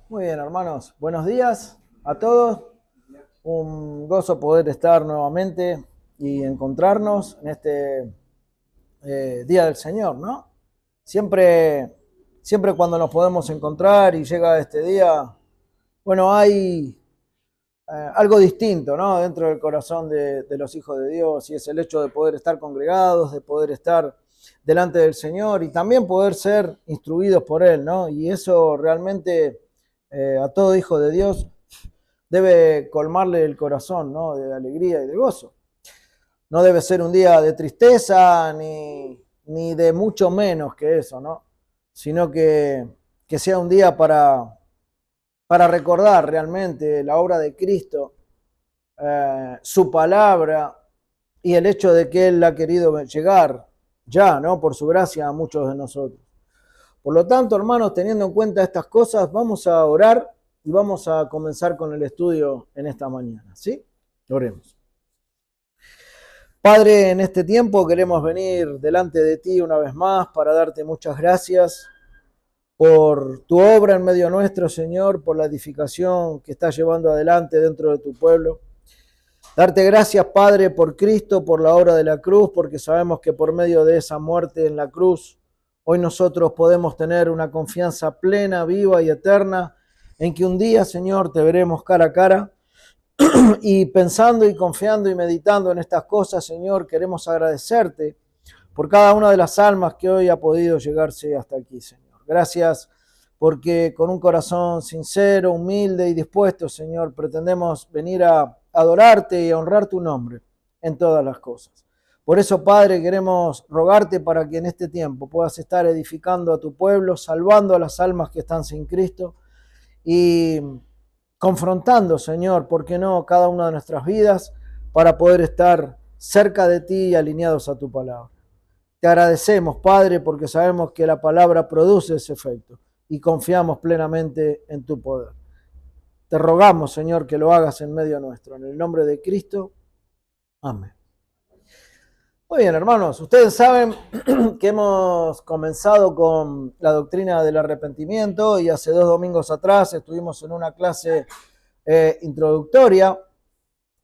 Muy bien, hermanos. Buenos días a todos. Un gozo poder estar nuevamente y encontrarnos en este Día del Señor, ¿no? Siempre, siempre cuando nos podemos encontrar y llega este día, bueno, hay algo distinto, ¿no? Dentro del corazón de los hijos de Dios, y es el hecho de poder estar congregados, de poder estar delante del Señor y también poder ser instruidos por Él, ¿no? Y eso realmente a todo hijo de Dios debe colmarle el corazón, ¿no? De alegría y de gozo. No debe ser un día de tristeza ni de mucho menos que eso, ¿no? Sino que sea un día para recordar realmente la obra de Cristo, su palabra y el hecho de que Él ha querido llegar ya, ¿no? Por su gracia a muchos de nosotros. Por lo tanto, hermanos, teniendo en cuenta estas cosas, vamos a orar y vamos a comenzar con el estudio en esta mañana, ¿sí? Oremos. Padre, en este tiempo queremos venir delante de ti una vez más para darte muchas gracias por tu obra en medio nuestro, Señor, por la edificación que estás llevando adelante dentro de tu pueblo. Darte gracias, Padre, por Cristo, por la obra de la cruz, porque sabemos que por medio de esa muerte en la cruz, hoy nosotros podemos tener una confianza plena, viva y eterna en que un día, Señor, te veremos cara a cara. Y pensando y confiando y meditando en estas cosas, Señor, queremos agradecerte por cada una de las almas que hoy ha podido llegarse hasta aquí, Señor. Gracias porque con un corazón sincero, humilde y dispuesto, Señor, pretendemos venir a adorarte y a honrar tu nombre en todas las cosas. Por eso, Padre, queremos rogarte para que en este tiempo puedas estar edificando a tu pueblo, salvando a las almas que están sin Cristo y confrontando, Señor, ¿por qué no?, cada una de nuestras vidas para poder estar cerca de ti y alineados a tu palabra. Te agradecemos, Padre, porque sabemos que la palabra produce ese efecto y confiamos plenamente en tu poder. Te rogamos, Señor, que lo hagas en medio nuestro. En el nombre de Cristo. Amén. Muy bien, hermanos. Ustedes saben que hemos comenzado con la doctrina del arrepentimiento y hace 2 domingos atrás estuvimos en una clase introductoria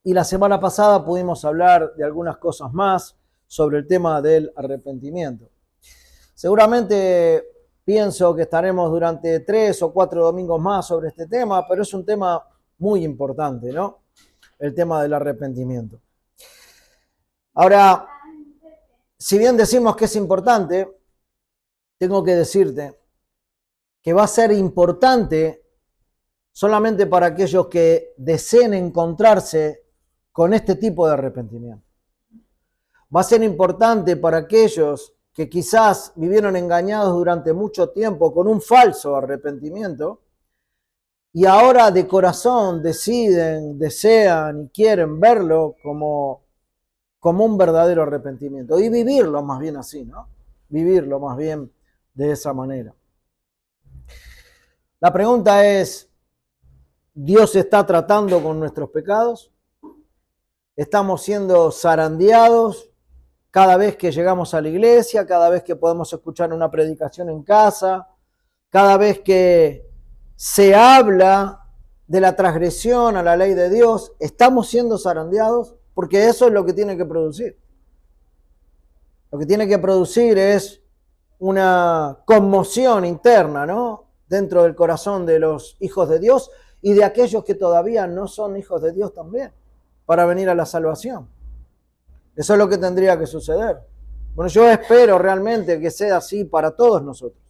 y la semana pasada pudimos hablar de algunas cosas más sobre el tema del arrepentimiento. Seguramente pienso que estaremos durante 3 o 4 domingos más sobre este tema, pero es un tema muy importante, ¿no? El tema del arrepentimiento. Ahora, si bien decimos que es importante, tengo que decirte que va a ser importante solamente para aquellos que deseen encontrarse con este tipo de arrepentimiento. Va a ser importante para aquellos que quizás vivieron engañados durante mucho tiempo con un falso arrepentimiento y ahora de corazón deciden, desean y quieren verlo como un verdadero arrepentimiento y vivirlo más bien así, ¿no? Vivirlo más bien de esa manera. La pregunta es, ¿Dios está tratando con nuestros pecados? ¿Estamos siendo zarandeados cada vez que llegamos a la iglesia, cada vez que podemos escuchar una predicación en casa, cada vez que se habla de la transgresión a la ley de Dios? ¿Estamos siendo zarandeados? Porque eso es lo que tiene que producir. Lo que tiene que producir es una conmoción interna, ¿no?, dentro del corazón de los hijos de Dios y de aquellos que todavía no son hijos de Dios también, para venir a la salvación. Eso es lo que tendría que suceder. Bueno, yo espero realmente que sea así para todos nosotros.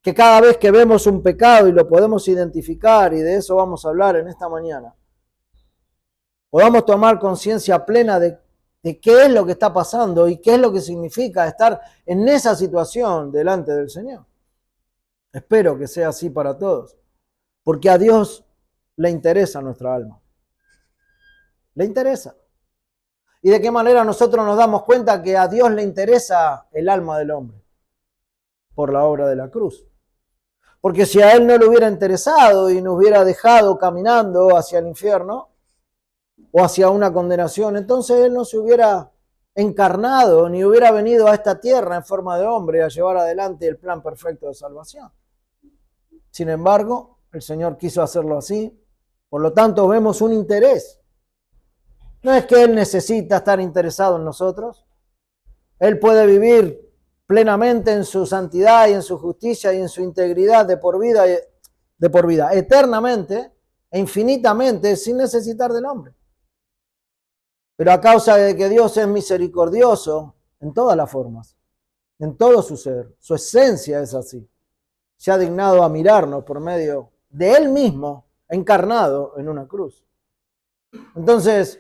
Que cada vez que vemos un pecado y lo podemos identificar, y de eso vamos a hablar en esta mañana, podamos tomar conciencia plena de qué es lo que está pasando y qué es lo que significa estar en esa situación delante del Señor. Espero que sea así para todos, porque a Dios le interesa nuestra alma. Le interesa. ¿Y de qué manera nosotros nos damos cuenta que a Dios le interesa el alma del hombre? Por la obra de la cruz. Porque si a Él no le hubiera interesado y nos hubiera dejado caminando hacia el infierno o hacia una condenación, entonces Él no se hubiera encarnado ni hubiera venido a esta tierra en forma de hombre a llevar adelante el plan perfecto de salvación. Sin embargo, el Señor quiso hacerlo así. Por lo tanto, vemos un interés. No es que Él necesita estar interesado en nosotros. Él puede vivir plenamente en su santidad y en su justicia y en su integridad de por vida, eternamente e infinitamente, sin necesitar del hombre. Pero a causa de que Dios es misericordioso en todas las formas, en todo su ser, su esencia es así. Se ha dignado a mirarnos por medio de Él mismo, encarnado en una cruz. Entonces,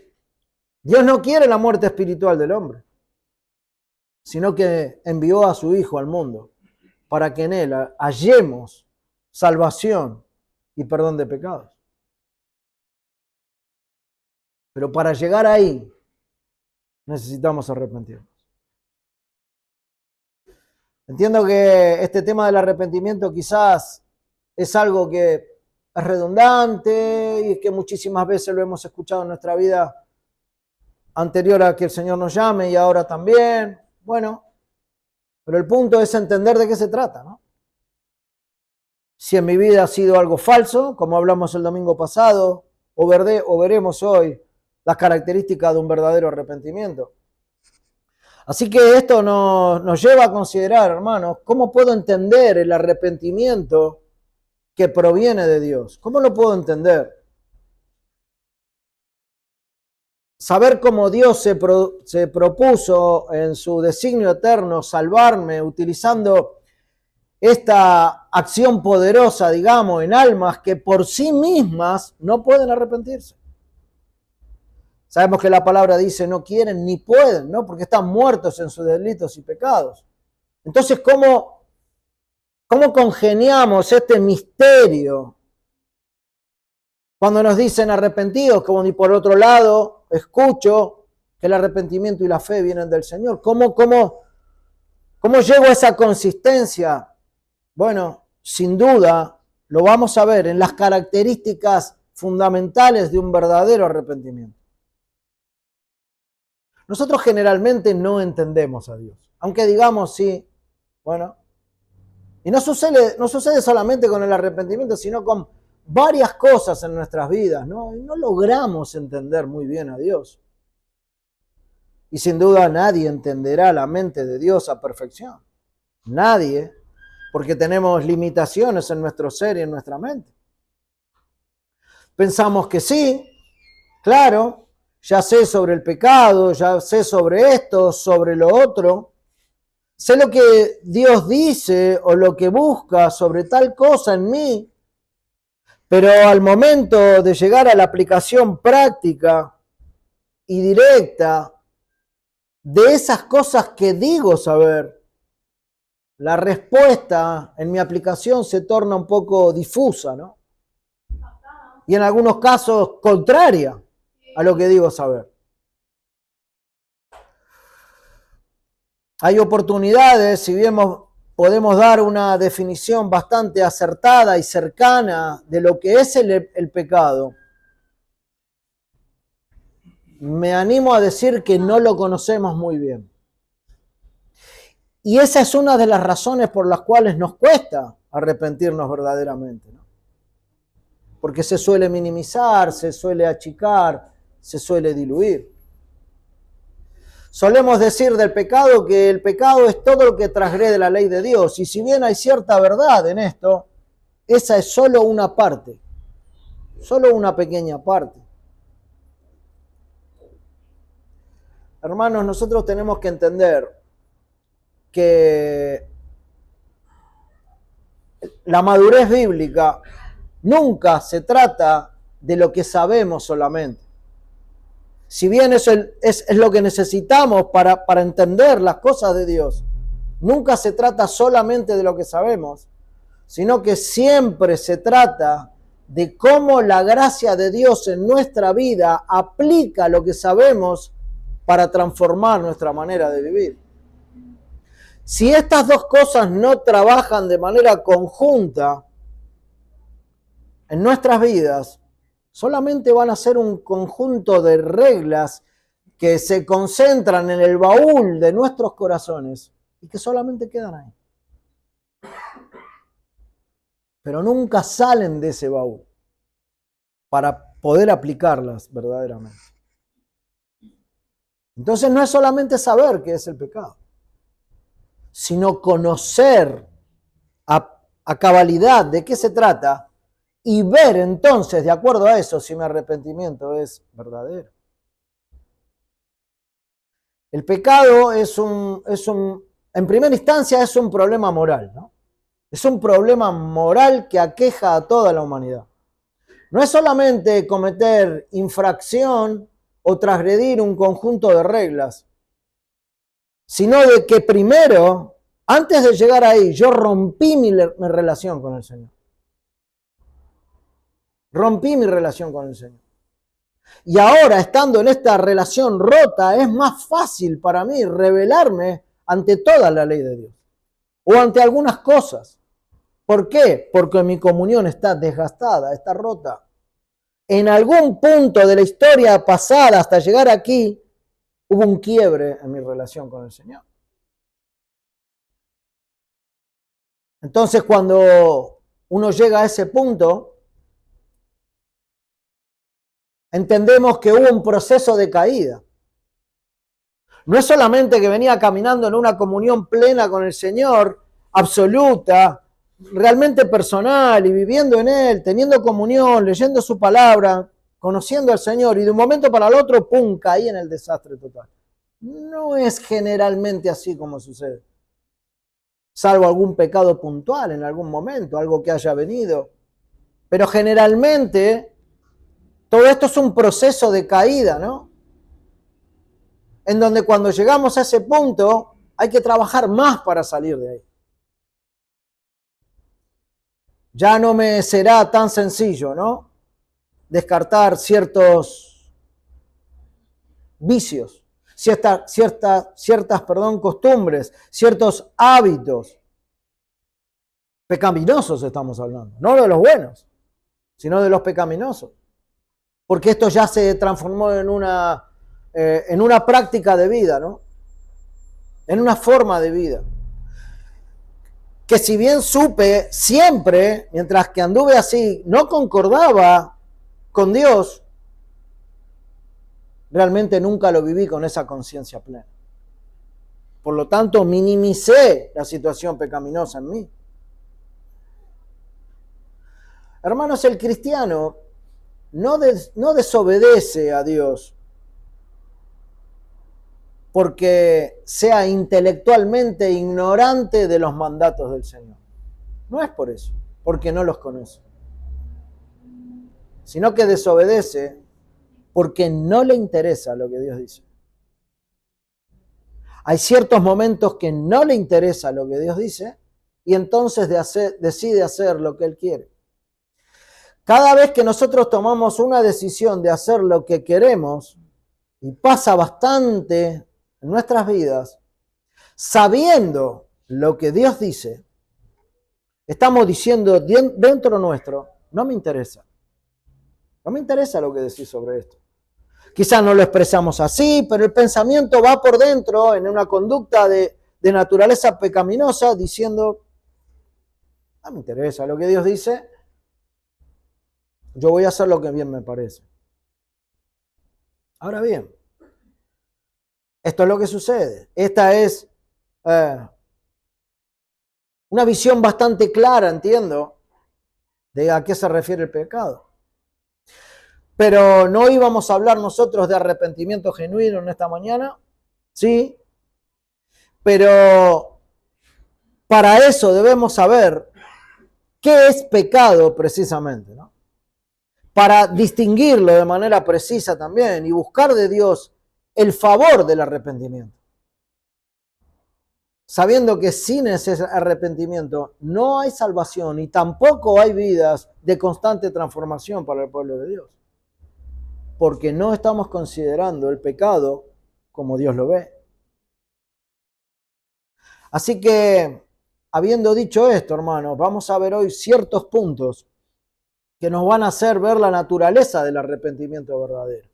Dios no quiere la muerte espiritual del hombre, sino que envió a su Hijo al mundo para que en Él hallemos salvación y perdón de pecados. Pero para llegar ahí, necesitamos arrepentirnos. Entiendo que este tema del arrepentimiento quizás es algo que es redundante y que muchísimas veces lo hemos escuchado en nuestra vida anterior a que el Señor nos llame y ahora también. Bueno, pero el punto es entender de qué se trata, ¿no? Si en mi vida ha sido algo falso, como hablamos el domingo pasado, o veremos hoy las características de un verdadero arrepentimiento. Así que esto nos lleva a considerar, hermanos, ¿cómo puedo entender el arrepentimiento que proviene de Dios? ¿Cómo lo puedo entender? Saber cómo Dios se propuso en su designio eterno salvarme utilizando esta acción poderosa, digamos, en almas que por sí mismas no pueden arrepentirse. Sabemos que la palabra dice no quieren ni pueden, ¿no? Porque están muertos en sus delitos y pecados. Entonces, ¿cómo congeniamos este misterio? Cuando nos dicen arrepentidos, como ni por otro lado, escucho que el arrepentimiento y la fe vienen del Señor. ¿Cómo llego a esa consistencia? Bueno, sin duda, lo vamos a ver en las características fundamentales de un verdadero arrepentimiento. Nosotros generalmente no entendemos a Dios, aunque digamos sí, bueno, y no sucede solamente con el arrepentimiento, sino con varias cosas en nuestras vidas, ¿no? Y no logramos entender muy bien a Dios. Y sin duda nadie entenderá la mente de Dios a perfección. Nadie, porque tenemos limitaciones en nuestro ser y en nuestra mente. Pensamos que sí, claro, ya sé sobre el pecado, ya sé sobre esto, sobre lo otro. Sé lo que Dios dice o lo que busca sobre tal cosa en mí, pero al momento de llegar a la aplicación práctica y directa de esas cosas que digo saber, la respuesta en mi aplicación se torna un poco difusa, ¿no? Y en algunos casos contraria a lo que digo saber. Hay oportunidades, si bien podemos dar una definición bastante acertada y cercana de lo que es el pecado, me animo a decir que no lo conocemos muy bien. Y esa es una de las razones por las cuales nos cuesta arrepentirnos verdaderamente, ¿no? Porque se suele minimizar, se suele achicar, se suele diluir. Solemos decir del pecado que el pecado es todo lo que transgrede la ley de Dios. Y si bien hay cierta verdad en esto, esa es solo una parte, solo una pequeña parte. Hermanos, nosotros tenemos que entender que la madurez bíblica nunca se trata de lo que sabemos solamente. Si bien eso es lo que necesitamos para entender las cosas de Dios, nunca se trata solamente de lo que sabemos, sino que siempre se trata de cómo la gracia de Dios en nuestra vida aplica lo que sabemos para transformar nuestra manera de vivir. Si estas dos cosas no trabajan de manera conjunta en nuestras vidas, solamente van a ser un conjunto de reglas que se concentran en el baúl de nuestros corazones y que solamente quedan ahí. pero nunca salen de ese baúl para poder aplicarlas verdaderamente. Entonces no es solamente saber qué es el pecado, sino conocer a cabalidad de qué se trata y ver entonces, de acuerdo a eso, si mi arrepentimiento es verdadero. El pecado en primera instancia es un problema moral, ¿no? Es un problema moral que aqueja a toda la humanidad. No es solamente cometer infracción o transgredir un conjunto de reglas, sino de que primero, antes de llegar ahí, yo rompí mi relación con el Señor. Rompí mi relación con el Señor. Y ahora, estando en esta relación rota, es más fácil para mí rebelarme ante toda la ley de Dios. O ante algunas cosas. ¿Por qué? Porque mi comunión está desgastada, está rota. En algún punto de la historia pasada, hasta llegar aquí, hubo un quiebre en mi relación con el Señor. Entonces, cuando uno llega a ese punto, entendemos que hubo un proceso de caída. No es solamente que venía caminando en una comunión plena con el Señor, absoluta, realmente personal y viviendo en Él, teniendo comunión, leyendo su palabra, conociendo al Señor y de un momento para el otro, ¡pum!, caí en el desastre total. No es generalmente así como sucede. Salvo algún pecado puntual en algún momento, algo que haya venido. Pero generalmente todo esto es un proceso de caída, ¿no? En donde cuando llegamos a ese punto hay que trabajar más para salir de ahí. Ya no me será tan sencillo, ¿no? Descartar ciertos vicios, ciertas costumbres, ciertos hábitos pecaminosos estamos hablando, no de los buenos, sino de los pecaminosos. Porque esto ya se transformó en una práctica de vida, ¿no? En una forma de vida. Que si bien supe siempre, mientras que anduve así, no concordaba con Dios, realmente nunca lo viví con esa conciencia plena. Por lo tanto, minimicé la situación pecaminosa en mí. Hermanos, el cristiano no desobedece a Dios porque sea intelectualmente ignorante de los mandatos del Señor. No es por eso, porque no los conoce. Sino que desobedece porque no le interesa lo que Dios dice. Hay ciertos momentos que no le interesa lo que Dios dice y entonces decide hacer lo que Él quiere. Cada vez que nosotros tomamos una decisión de hacer lo que queremos, y pasa bastante en nuestras vidas, sabiendo lo que Dios dice, estamos diciendo dentro nuestro, no me interesa. No me interesa lo que decís sobre esto. Quizás no lo expresamos así, pero el pensamiento va por dentro en una conducta de naturaleza pecaminosa diciendo, no me interesa lo que Dios dice, yo voy a hacer lo que bien me parece. Ahora bien, esto es lo que sucede. Esta es una visión bastante clara, entiendo, de a qué se refiere el pecado. Pero no íbamos a hablar nosotros de arrepentimiento genuino en esta mañana, sí, pero para eso debemos saber qué es pecado precisamente, ¿no? Para distinguirlo de manera precisa también y buscar de Dios el favor del arrepentimiento. Sabiendo que sin ese arrepentimiento no hay salvación y tampoco hay vidas de constante transformación para el pueblo de Dios. Porque no estamos considerando el pecado como Dios lo ve. Así que, habiendo dicho esto, hermanos, vamos a ver hoy ciertos puntos que nos van a hacer ver la naturaleza del arrepentimiento verdadero.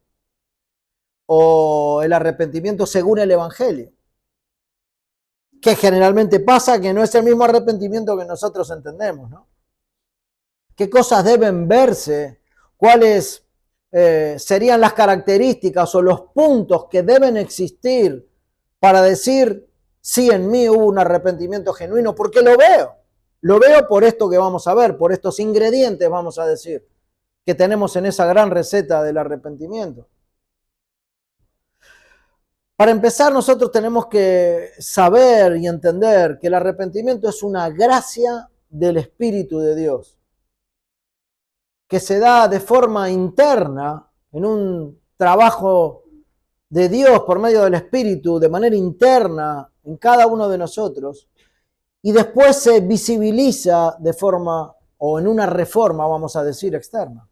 O el arrepentimiento según el Evangelio. Que generalmente pasa que no es el mismo arrepentimiento que nosotros entendemos, ¿no? qué cosas deben verse, cuáles serían las características o los puntos que deben existir para decir, sí, en mí hubo un arrepentimiento genuino, porque lo veo. Lo veo por esto que vamos a ver, por estos ingredientes, vamos a decir, que tenemos en esa gran receta del arrepentimiento. Para empezar, nosotros tenemos que saber y entender que el arrepentimiento es una gracia del Espíritu de Dios, que se da de forma interna, en un trabajo de Dios por medio del Espíritu, de manera interna en cada uno de nosotros, y después se visibiliza de forma, o en una reforma, vamos a decir, externa.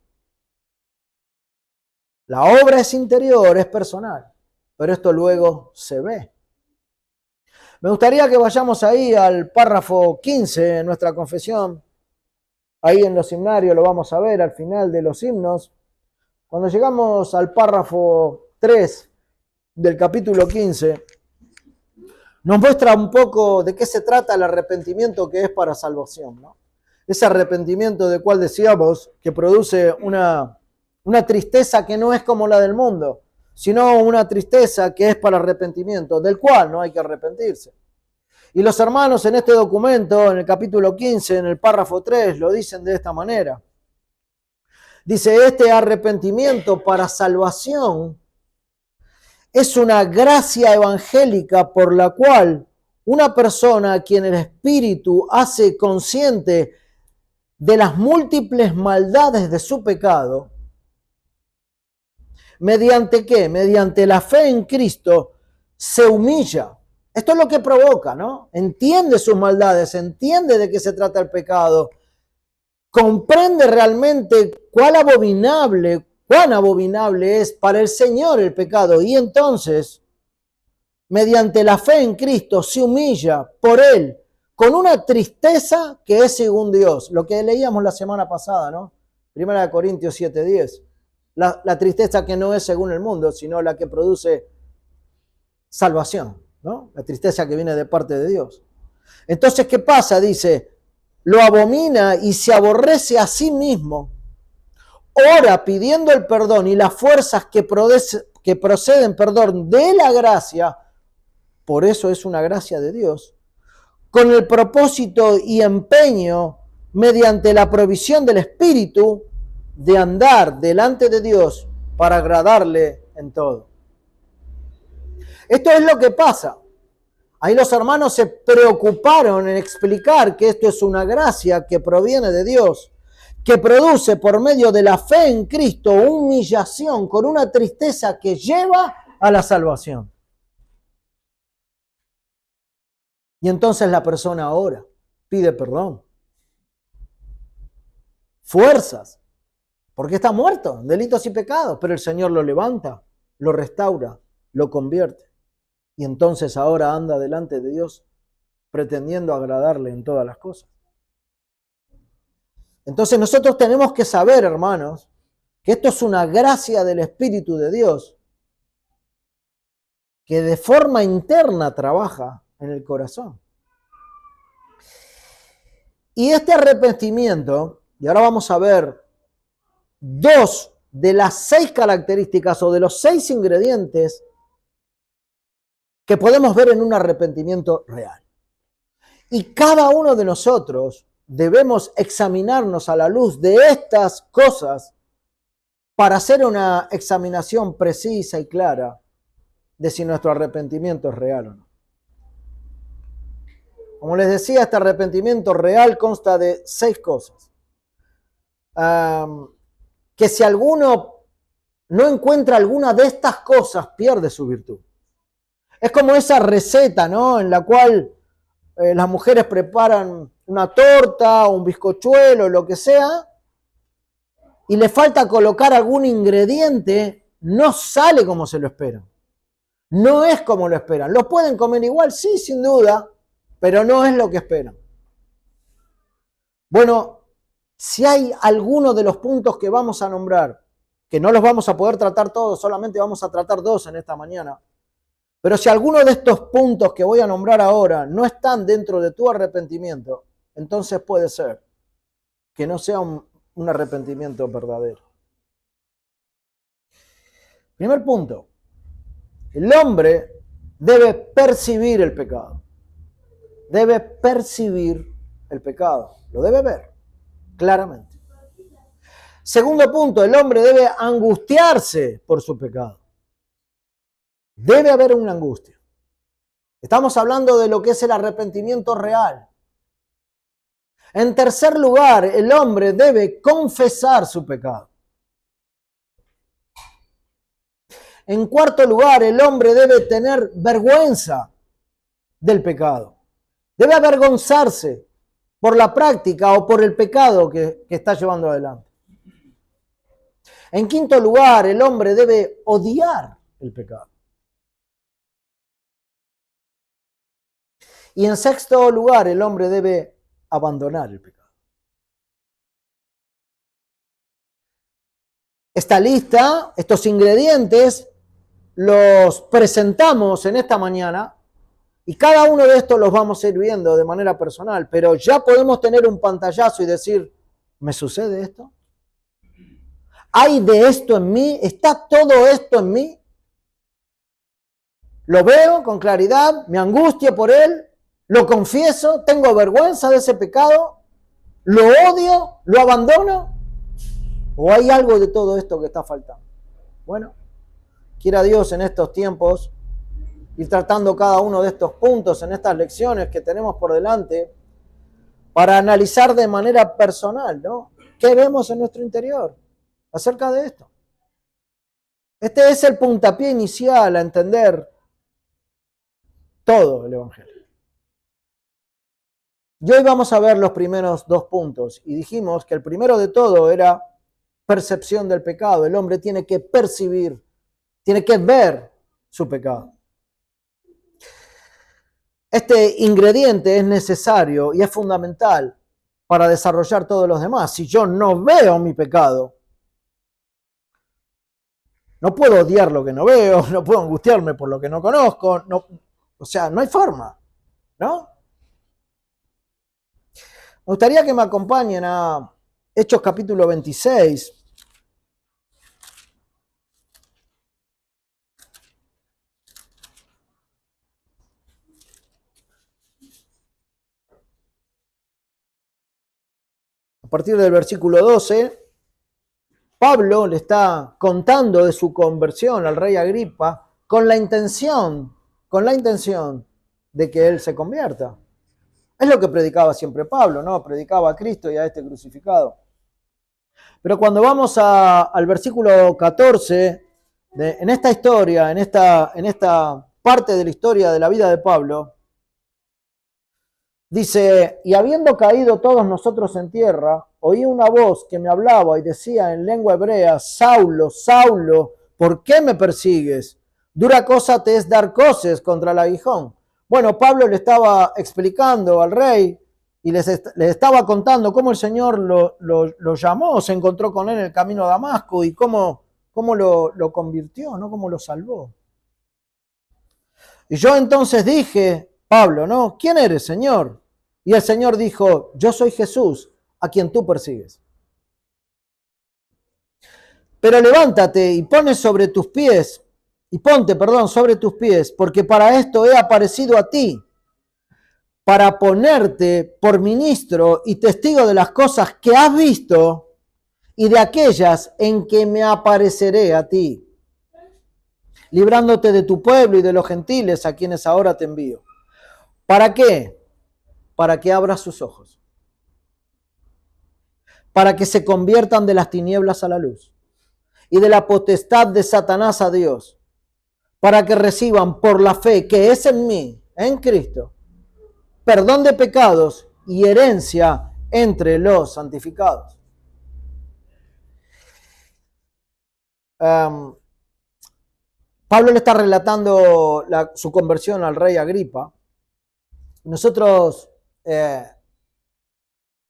La obra es interior, es personal, pero esto luego se ve. Me gustaría que vayamos ahí al párrafo 15 en nuestra confesión. Ahí en los himnarios lo vamos a ver al final de los himnos. Cuando llegamos al párrafo 3 del capítulo 15, nos muestra un poco de qué se trata el arrepentimiento que es para salvación, ¿no? Ese arrepentimiento del cual decíamos que produce una tristeza que no es como la del mundo, sino una tristeza que es para arrepentimiento, del cual no hay que arrepentirse. Y los hermanos en este documento, en el capítulo 15, en el párrafo 3, lo dicen de esta manera. Dice, este arrepentimiento para salvación es una gracia evangélica por la cual una persona a quien el Espíritu hace consciente de las múltiples maldades de su pecado, ¿mediante qué? Mediante la fe en Cristo se humilla. Esto es lo que provoca, ¿no? Entiende sus maldades, entiende de qué se trata el pecado, comprende realmente cuán abominable es para el Señor el pecado, y entonces, mediante la fe en Cristo, se humilla por Él, con una tristeza que es según Dios. Lo que leíamos la semana pasada, ¿no? 1 Corintios 7:10. La tristeza que no es según el mundo, sino la que produce salvación, ¿no? La tristeza que viene de parte de Dios. Entonces, ¿qué pasa? Dice, lo abomina y se aborrece a sí mismo, ora pidiendo el perdón y las fuerzas que proceden, de la gracia, por eso es una gracia de Dios, con el propósito y empeño, mediante la provisión del Espíritu, de andar delante de Dios para agradarle en todo. Esto es lo que pasa. Ahí los hermanos se preocuparon en explicar que esto es una gracia que proviene de Dios, que produce por medio de la fe en Cristo humillación con una tristeza que lleva a la salvación. Y entonces la persona ora, pide perdón, fuerzas, porque está muerto, delitos y pecados, pero el Señor lo levanta, lo restaura, lo convierte. Y entonces ahora anda delante de Dios pretendiendo agradarle en todas las cosas. Entonces nosotros tenemos que saber, hermanos, que esto es una gracia del Espíritu de Dios que de forma interna trabaja en el corazón. Y este arrepentimiento, y ahora vamos a ver 2 de las 6 características o de los 6 ingredientes que podemos ver en un arrepentimiento real. Y cada uno de nosotros debemos examinarnos a la luz de estas cosas para hacer una examinación precisa y clara de si nuestro arrepentimiento es real o no. Como les decía, este arrepentimiento real consta de 6 cosas. Que si alguno no encuentra alguna de estas cosas, pierde su virtud. Es como esa receta, ¿no? En la cual las mujeres preparan una torta, un bizcochuelo, lo que sea, y le falta colocar algún ingrediente, no sale como se lo esperan. No es como lo esperan. ¿Lo pueden comer igual? Sí, sin duda, pero no es lo que esperan. Bueno, si hay alguno de los puntos que vamos a nombrar, que no los vamos a poder tratar todos, solamente vamos a tratar 2 en esta mañana, pero si alguno de estos puntos que voy a nombrar ahora no están dentro de tu arrepentimiento, entonces puede ser que no sea un un arrepentimiento verdadero. Primer punto, el hombre debe percibir el pecado. Debe percibir el pecado. Lo debe ver claramente. Segundo punto, el hombre debe angustiarse por su pecado. Debe haber una angustia. Estamos hablando de lo que es el arrepentimiento real. En tercer lugar, el hombre debe confesar su pecado. En cuarto lugar, el hombre debe tener vergüenza del pecado. Debe avergonzarse por la práctica o por el pecado que está llevando adelante. En quinto lugar, el hombre debe odiar el pecado. Y en sexto lugar, el hombre debe abandonar el pecado. Esta lista, estos ingredientes, los presentamos en esta mañana y cada uno de estos los vamos a ir viendo de manera personal, pero ya podemos tener un pantallazo y decir, ¿me sucede esto? ¿Hay de esto en mí? ¿Está todo esto en mí? Lo veo con claridad, me angustio por él, lo confieso, tengo vergüenza de ese pecado, lo odio, lo abandono, ¿o hay algo de todo esto que está faltando? Bueno, quiera Dios en estos tiempos ir tratando cada uno de estos puntos en estas lecciones que tenemos por delante para analizar de manera personal, ¿no? ¿Qué vemos en nuestro interior acerca de esto? Este es el puntapié inicial a entender todo el Evangelio. Y hoy vamos a ver los primeros dos puntos y dijimos que el primero de todo era percepción del pecado. El hombre tiene que percibir, tiene que ver su pecado. Este ingrediente es necesario y es fundamental para desarrollar todos los demás. Si yo no veo mi pecado, no puedo odiar lo que no veo, no puedo angustiarme por lo que no conozco, o sea, no hay forma, ¿no? Me gustaría que me acompañen a Hechos capítulo 26. A partir del versículo 12, Pablo le está contando de su conversión al rey Agripa con la intención de que él se convierta. Es lo que predicaba siempre Pablo, ¿no? Predicaba a Cristo y a este crucificado. Pero cuando vamos al versículo 14, en esta historia, en esta parte de la historia de la vida de Pablo, dice, y habiendo caído todos nosotros en tierra, oí una voz que me hablaba y decía en lengua hebrea, Saulo, Saulo, ¿por qué me persigues? Dura cosa te es dar coces contra el aguijón. Bueno, Pablo le estaba explicando al rey y les estaba contando cómo el Señor lo llamó, se encontró con él en el camino a Damasco y cómo lo convirtió, ¿no? Cómo lo salvó. Y yo entonces dije, Pablo, ¿no? ¿Quién eres, Señor? Y el Señor dijo, yo soy Jesús, a quien tú persigues. Pero levántate y ponte sobre tus pies, porque para esto he aparecido a ti, para ponerte por ministro y testigo de las cosas que has visto y de aquellas en que me apareceré a ti, librándote de tu pueblo y de los gentiles a quienes ahora te envío. ¿Para qué? Para que abras sus ojos, para que se conviertan de las tinieblas a la luz y de la potestad de Satanás a Dios, para que reciban por la fe que es en mí, en Cristo, perdón de pecados y herencia entre los santificados. Pablo le está relatando su conversión al rey Agripa. Nosotros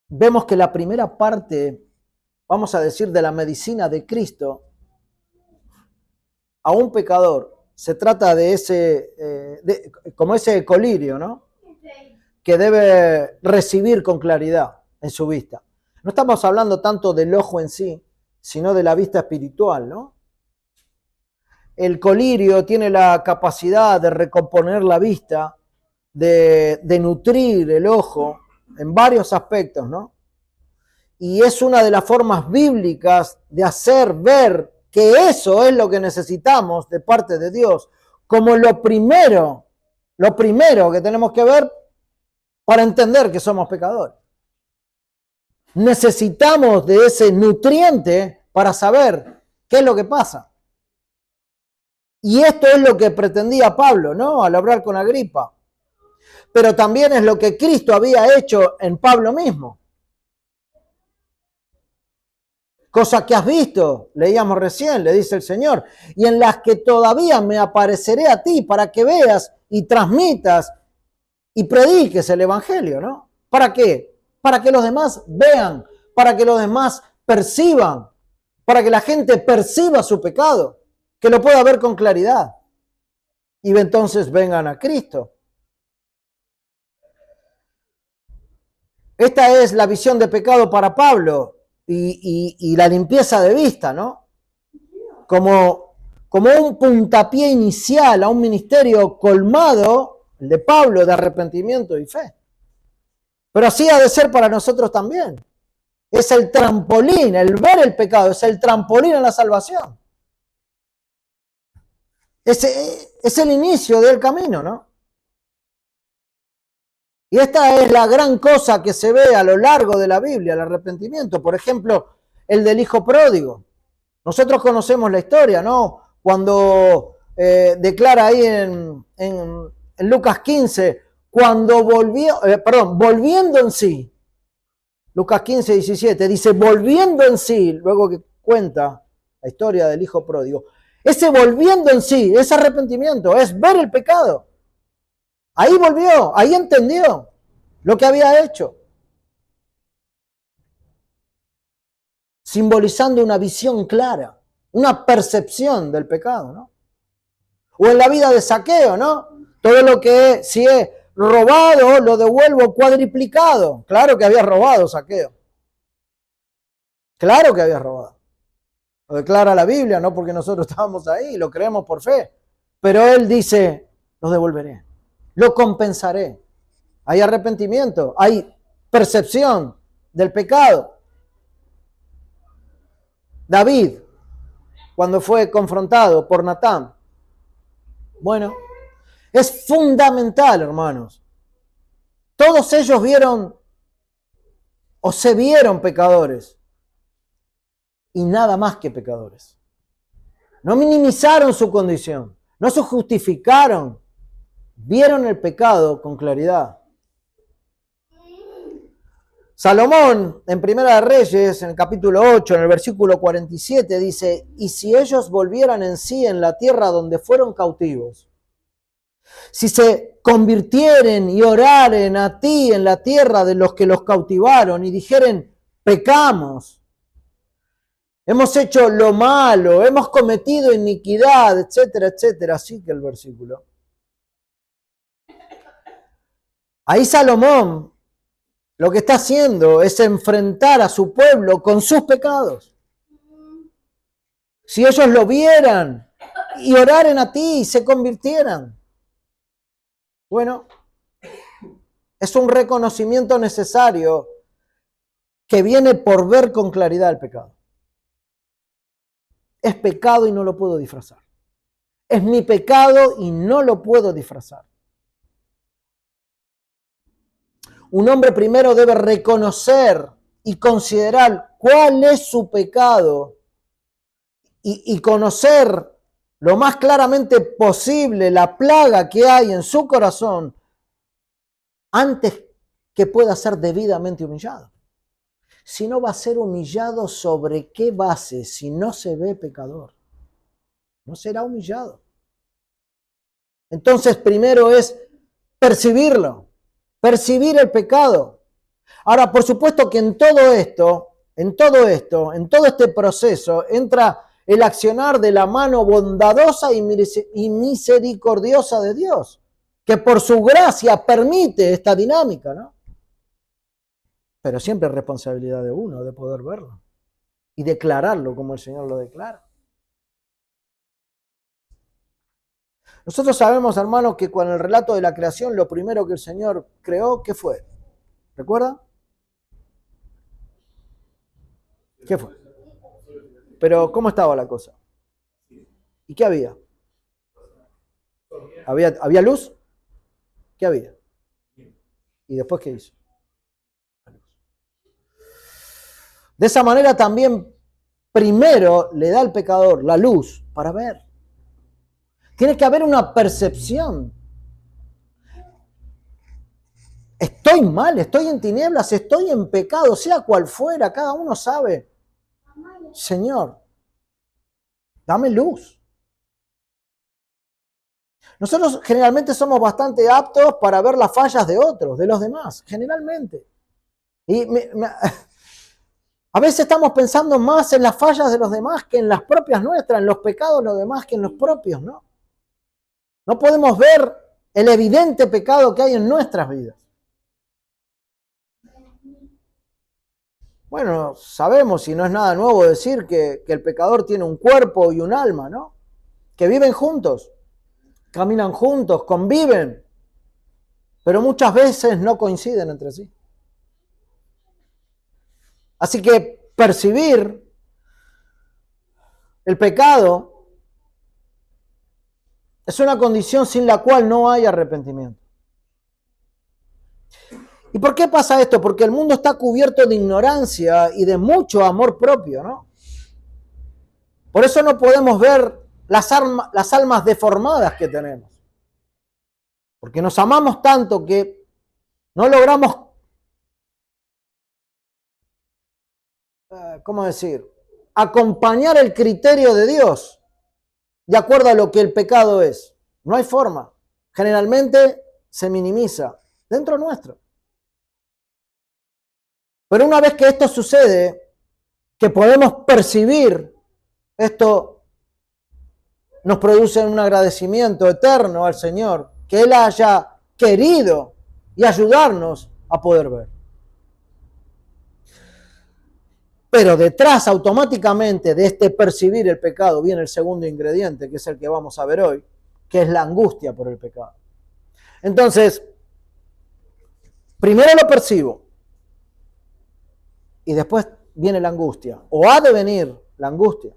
vemos que la primera parte, vamos a decir, de la medicina de Cristo a un pecador, se trata de como ese colirio, ¿no? Que debe recibir con claridad en su vista. No estamos hablando tanto del ojo en sí, sino de la vista espiritual, ¿no? El colirio tiene la capacidad de recomponer la vista, de nutrir el ojo en varios aspectos, ¿no? Y es una de las formas bíblicas de hacer ver que eso es lo que necesitamos de parte de Dios, como lo primero que tenemos que ver para entender que somos pecadores. Necesitamos de ese nutriente para saber qué es lo que pasa. Y esto es lo que pretendía Pablo, ¿no? Al hablar con Agripa. Pero también es lo que Cristo había hecho en Pablo mismo. Cosas que has visto, leíamos recién, le dice el Señor, y en las que todavía me apareceré a ti para que veas y transmitas y prediques el Evangelio, ¿no? ¿Para qué? Para que los demás vean, para que los demás perciban, para que la gente perciba su pecado, que lo pueda ver con claridad. Y entonces vengan a Cristo. Esta es la visión de pecado para Pablo y la limpieza de vista, ¿no? Como un puntapié inicial a un ministerio colmado, el de Pablo, de arrepentimiento y fe. Pero así ha de ser para nosotros también. Es el trampolín, el ver el pecado, es el trampolín a la salvación. Es el inicio del camino, ¿no? Y esta es la gran cosa que se ve a lo largo de la Biblia, el arrepentimiento. Por ejemplo, el del hijo pródigo. Nosotros conocemos la historia, ¿no? Cuando declara ahí en Lucas 15, cuando volviendo en sí. Lucas 15, 17, dice, volviendo en sí, luego que cuenta la historia del hijo pródigo. Ese volviendo en sí, es arrepentimiento, es ver el pecado. Ahí volvió, ahí entendió lo que había hecho. Simbolizando una visión clara, una percepción del pecado, ¿no? O en la vida de Zaqueo, ¿no? Todo lo que si he robado lo devuelvo cuadriplicado. Claro que había robado Zaqueo. Claro que había robado. Lo declara la Biblia, no porque nosotros estábamos ahí, lo creemos por fe. Pero él dice, lo devolveré, lo compensaré. Hay arrepentimiento, hay percepción del pecado. David, cuando fue confrontado por Natán, bueno, es fundamental, hermanos. Todos ellos vieron o se vieron pecadores y nada más que pecadores. No minimizaron su condición, no se justificaron, vieron el pecado con claridad. Salomón, en Primera de Reyes, en el capítulo 8, en el versículo 47, dice, y si ellos volvieran en sí en la tierra donde fueron cautivos, si se convirtieren y oraren a ti en la tierra de los que los cautivaron y dijeren, pecamos, hemos hecho lo malo, hemos cometido iniquidad, etcétera, etcétera, así que el versículo. Ahí Salomón lo que está haciendo es enfrentar a su pueblo con sus pecados. Si ellos lo vieran y oraren a ti y se convirtieran. Bueno, es un reconocimiento necesario que viene por ver con claridad el pecado. Es pecado y no lo puedo disfrazar. Es mi pecado y no lo puedo disfrazar. Un hombre primero debe reconocer y considerar cuál es su pecado y conocer lo más claramente posible la plaga que hay en su corazón antes que pueda ser debidamente humillado. Si no va a ser humillado, ¿sobre qué base? Si no se ve pecador, no será humillado. Entonces primero es percibirlo. Percibir el pecado. Ahora, por supuesto que en todo este proceso, entra el accionar de la mano bondadosa y misericordiosa de Dios, que por su gracia permite esta dinámica, ¿no? Pero siempre es responsabilidad de uno de poder verlo y declararlo como el Señor lo declara. Nosotros sabemos, hermanos, que con el relato de la creación, lo primero que el Señor creó, ¿qué fue? ¿Recuerda? ¿Qué fue? Pero ¿cómo estaba la cosa? ¿Y qué había? ¿Había luz? ¿Qué había? ¿Y después qué hizo? De esa manera también primero le da al pecador la luz para ver. Tiene que haber una percepción. Estoy mal, estoy en tinieblas, estoy en pecado, sea cual fuera, cada uno sabe. Señor, dame luz. Nosotros generalmente somos bastante aptos para ver las fallas de otros, de los demás, generalmente. Y a veces estamos pensando más en las fallas de los demás que en las propias nuestras, en los pecados de los demás que en los propios, ¿no? No podemos ver el evidente pecado que hay en nuestras vidas. Bueno, sabemos, y no es nada nuevo decir que el pecador tiene un cuerpo y un alma, ¿no? Que viven juntos, caminan juntos, conviven, pero muchas veces no coinciden entre sí. Así que percibir el pecado es una condición sin la cual no hay arrepentimiento. ¿Y por qué pasa esto? Porque el mundo está cubierto de ignorancia y de mucho amor propio, ¿no? Por eso no podemos ver las almas deformadas que tenemos. Porque nos amamos tanto que no logramos, ¿cómo decir?, acompañar el criterio de Dios de acuerdo a lo que el pecado es. No hay forma. Generalmente se minimiza dentro nuestro. Pero una vez que esto sucede, que podemos percibir, esto nos produce un agradecimiento eterno al Señor, que Él haya querido y ayudarnos a poder ver. Pero detrás automáticamente de este percibir el pecado viene el segundo ingrediente, que es el que vamos a ver hoy, que es la angustia por el pecado. Entonces, primero lo percibo y después viene la angustia, o ha de venir la angustia.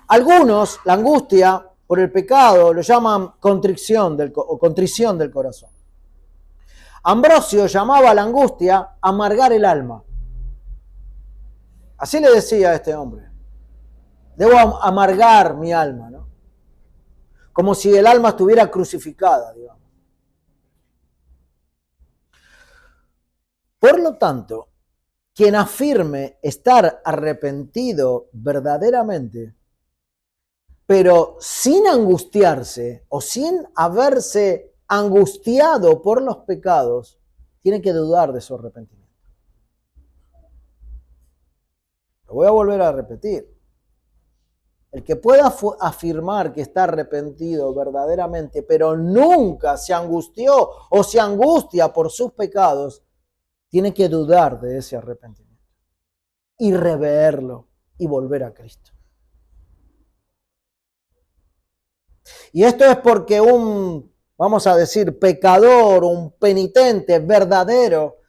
Algunos, la angustia por el pecado, lo llaman contrición del corazón. Ambrosio llamaba a la angustia amargar el alma. Así le decía a este hombre. Debo amargar mi alma, ¿no? Como si el alma estuviera crucificada, digamos. Por lo tanto, quien afirme estar arrepentido verdaderamente, pero sin angustiarse o sin haberse angustiado por los pecados, tiene que dudar de su arrepentimiento. Lo voy a volver a repetir. El que pueda afirmar que está arrepentido verdaderamente, pero nunca se angustió o se angustia por sus pecados, tiene que dudar de ese arrepentimiento y reverlo y volver a Cristo. Y esto es porque vamos a decir, pecador, un penitente verdadero,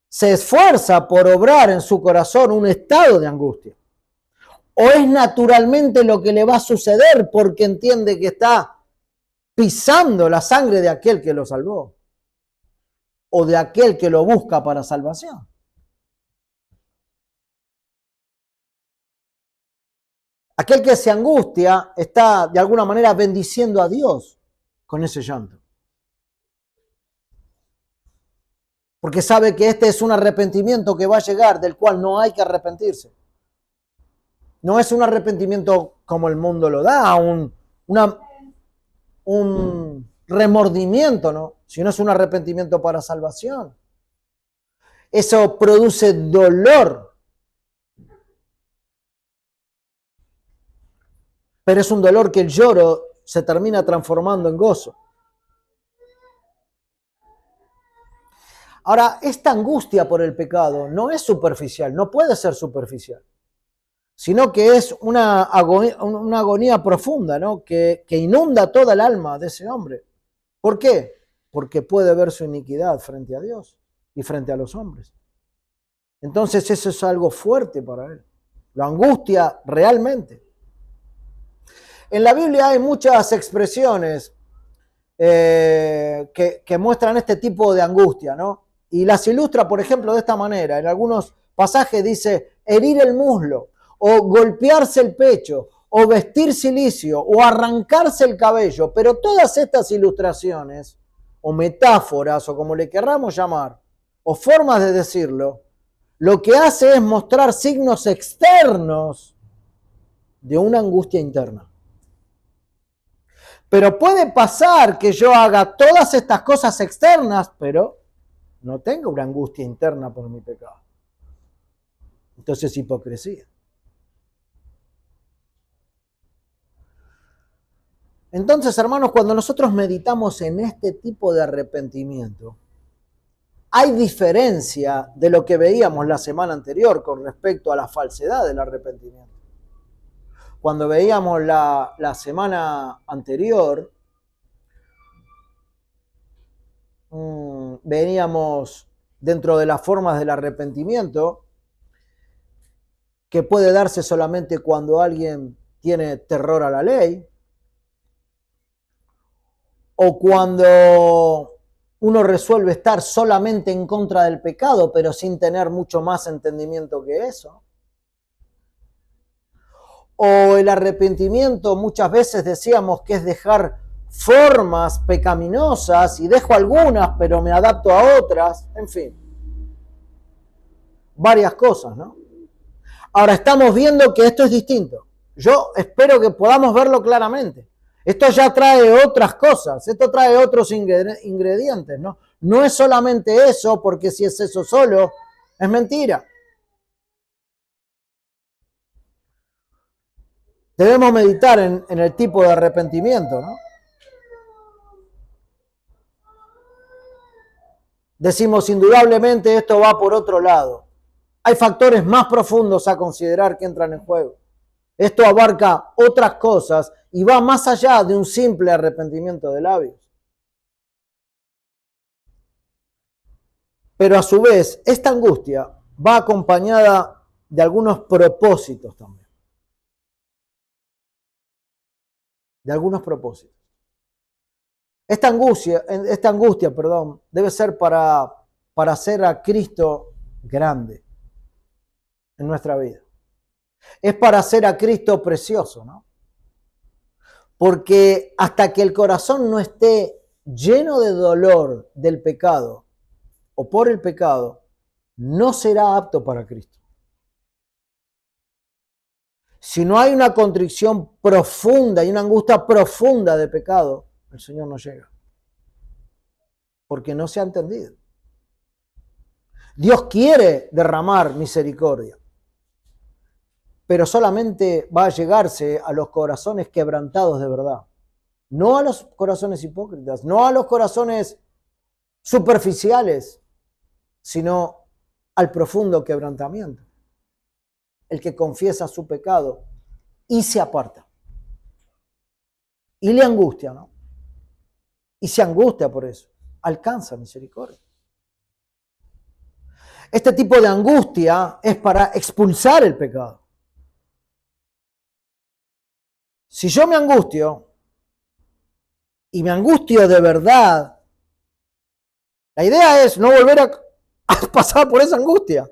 se esfuerza por obrar en su corazón un estado de angustia. O es naturalmente lo que le va a suceder porque entiende que está pisando la sangre de aquel que lo salvó o de aquel que lo busca para salvación. Aquel que se angustia está de alguna manera bendiciendo a Dios con ese llanto. Porque sabe que este es un arrepentimiento que va a llegar, del cual no hay que arrepentirse. No es un arrepentimiento como el mundo lo da, un remordimiento, ¿no? Sino es un arrepentimiento para salvación. Eso produce dolor. Pero es un dolor que el lloro se termina transformando en gozo. Ahora, esta angustia por el pecado no es superficial, no puede ser superficial, sino que es una agonía profunda, ¿no? que inunda toda el alma de ese hombre. ¿Por qué? Porque puede ver su iniquidad frente a Dios y frente a los hombres. Entonces eso es algo fuerte para él. Lo angustia realmente. En la Biblia hay muchas expresiones que muestran este tipo de angustia, ¿no? Y las ilustra, por ejemplo, de esta manera. En algunos pasajes dice herir el muslo, o golpearse el pecho, o vestir cilicio, o arrancarse el cabello. Pero todas estas ilustraciones, o metáforas, o como le querramos llamar, o formas de decirlo, lo que hace es mostrar signos externos de una angustia interna. Pero puede pasar que yo haga todas estas cosas externas, pero no tenga una angustia interna por mi pecado. Entonces es hipocresía. Entonces, hermanos, cuando nosotros meditamos en este tipo de arrepentimiento, hay diferencia de lo que veíamos la semana anterior con respecto a la falsedad del arrepentimiento. Cuando veíamos la semana anterior, veníamos dentro de las formas del arrepentimiento, que puede darse solamente cuando alguien tiene terror a la ley, o cuando uno resuelve estar solamente en contra del pecado, pero sin tener mucho más entendimiento que eso. O el arrepentimiento, muchas veces decíamos que es dejar formas pecaminosas y dejo algunas, pero me adapto a otras, en fin. Varias cosas, ¿no? Ahora estamos viendo que esto es distinto. Yo espero que podamos verlo claramente. Esto ya trae otras cosas, esto trae otros ingredientes, ¿no? No es solamente eso, porque si es eso solo, es mentira. Debemos meditar en el tipo de arrepentimiento, ¿no? Decimos, indudablemente esto va por otro lado. Hay factores más profundos a considerar que entran en juego. Esto abarca otras cosas y va más allá de un simple arrepentimiento de labios. Pero a su vez, esta angustia va acompañada de algunos propósitos también. De algunos propósitos. Esta angustia, debe ser para hacer a Cristo grande en nuestra vida. Es para hacer a Cristo precioso, ¿no? Porque hasta que el corazón no esté lleno de dolor del pecado o por el pecado, no será apto para Cristo. Si no hay una contrición profunda y una angustia profunda de pecado, el Señor no llega. Porque no se ha entendido. Dios quiere derramar misericordia, pero solamente va a llegarse a los corazones quebrantados de verdad. No a los corazones hipócritas, no a los corazones superficiales, sino al profundo quebrantamiento. El que confiesa su pecado y se aparta. Y le angustia, ¿no? Y se angustia por eso. Alcanza misericordia. Este tipo de angustia es para expulsar el pecado. Si yo me angustio, y me angustio de verdad, la idea es no volver a pasar por esa angustia.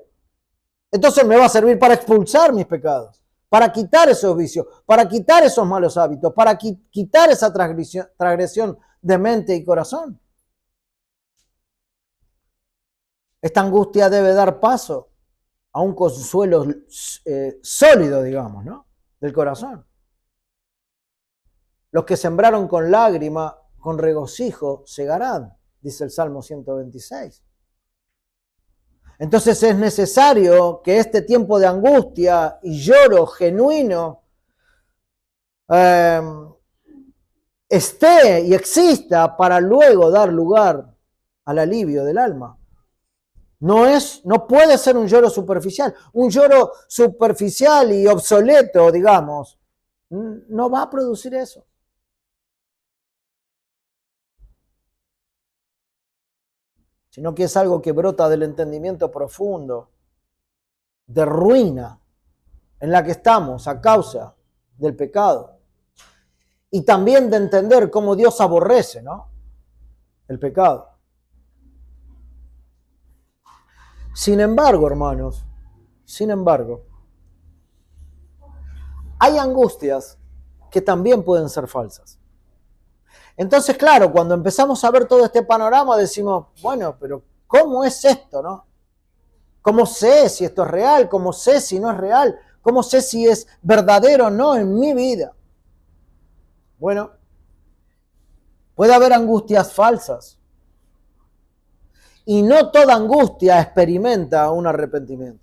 Entonces me va a servir para expulsar mis pecados, para quitar esos vicios, para quitar esos malos hábitos, para quitar esa transgresión de mente y corazón. Esta angustia debe dar paso a un consuelo sólido, digamos, ¿no? Del corazón. Los que sembraron con lágrima, con regocijo, segarán, dice el Salmo 126. Entonces es necesario que este tiempo de angustia y lloro genuino esté y exista para luego dar lugar al alivio del alma. No puede ser un lloro superficial. Un lloro superficial y obsoleto, digamos, no va a producir eso. Sino que es algo que brota del entendimiento profundo, de ruina en la que estamos a causa del pecado. Y también de entender cómo Dios aborrece, ¿no?, el pecado. Sin embargo, hermanos, hay angustias que también pueden ser falsas. Entonces, claro, cuando empezamos a ver todo este panorama decimos, bueno, pero ¿cómo es esto, no? ¿Cómo sé si esto es real? ¿Cómo sé si no es real? ¿Cómo sé si es verdadero o no en mi vida? Bueno, puede haber angustias falsas. Y no toda angustia experimenta un arrepentimiento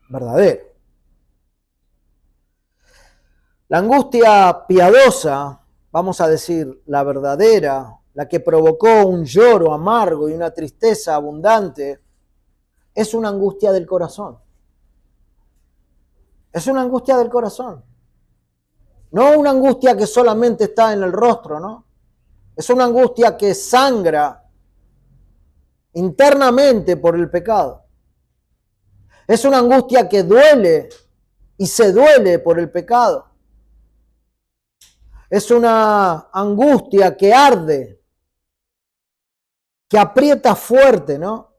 verdadero. La angustia piadosa, vamos a decir, la verdadera, la que provocó un lloro amargo y una tristeza abundante, es una angustia del corazón. Es una angustia del corazón. No una angustia que solamente está en el rostro, ¿no? Es una angustia que sangra internamente por el pecado. Es una angustia que duele y se duele por el pecado. Es una angustia que arde, que aprieta fuerte, ¿no?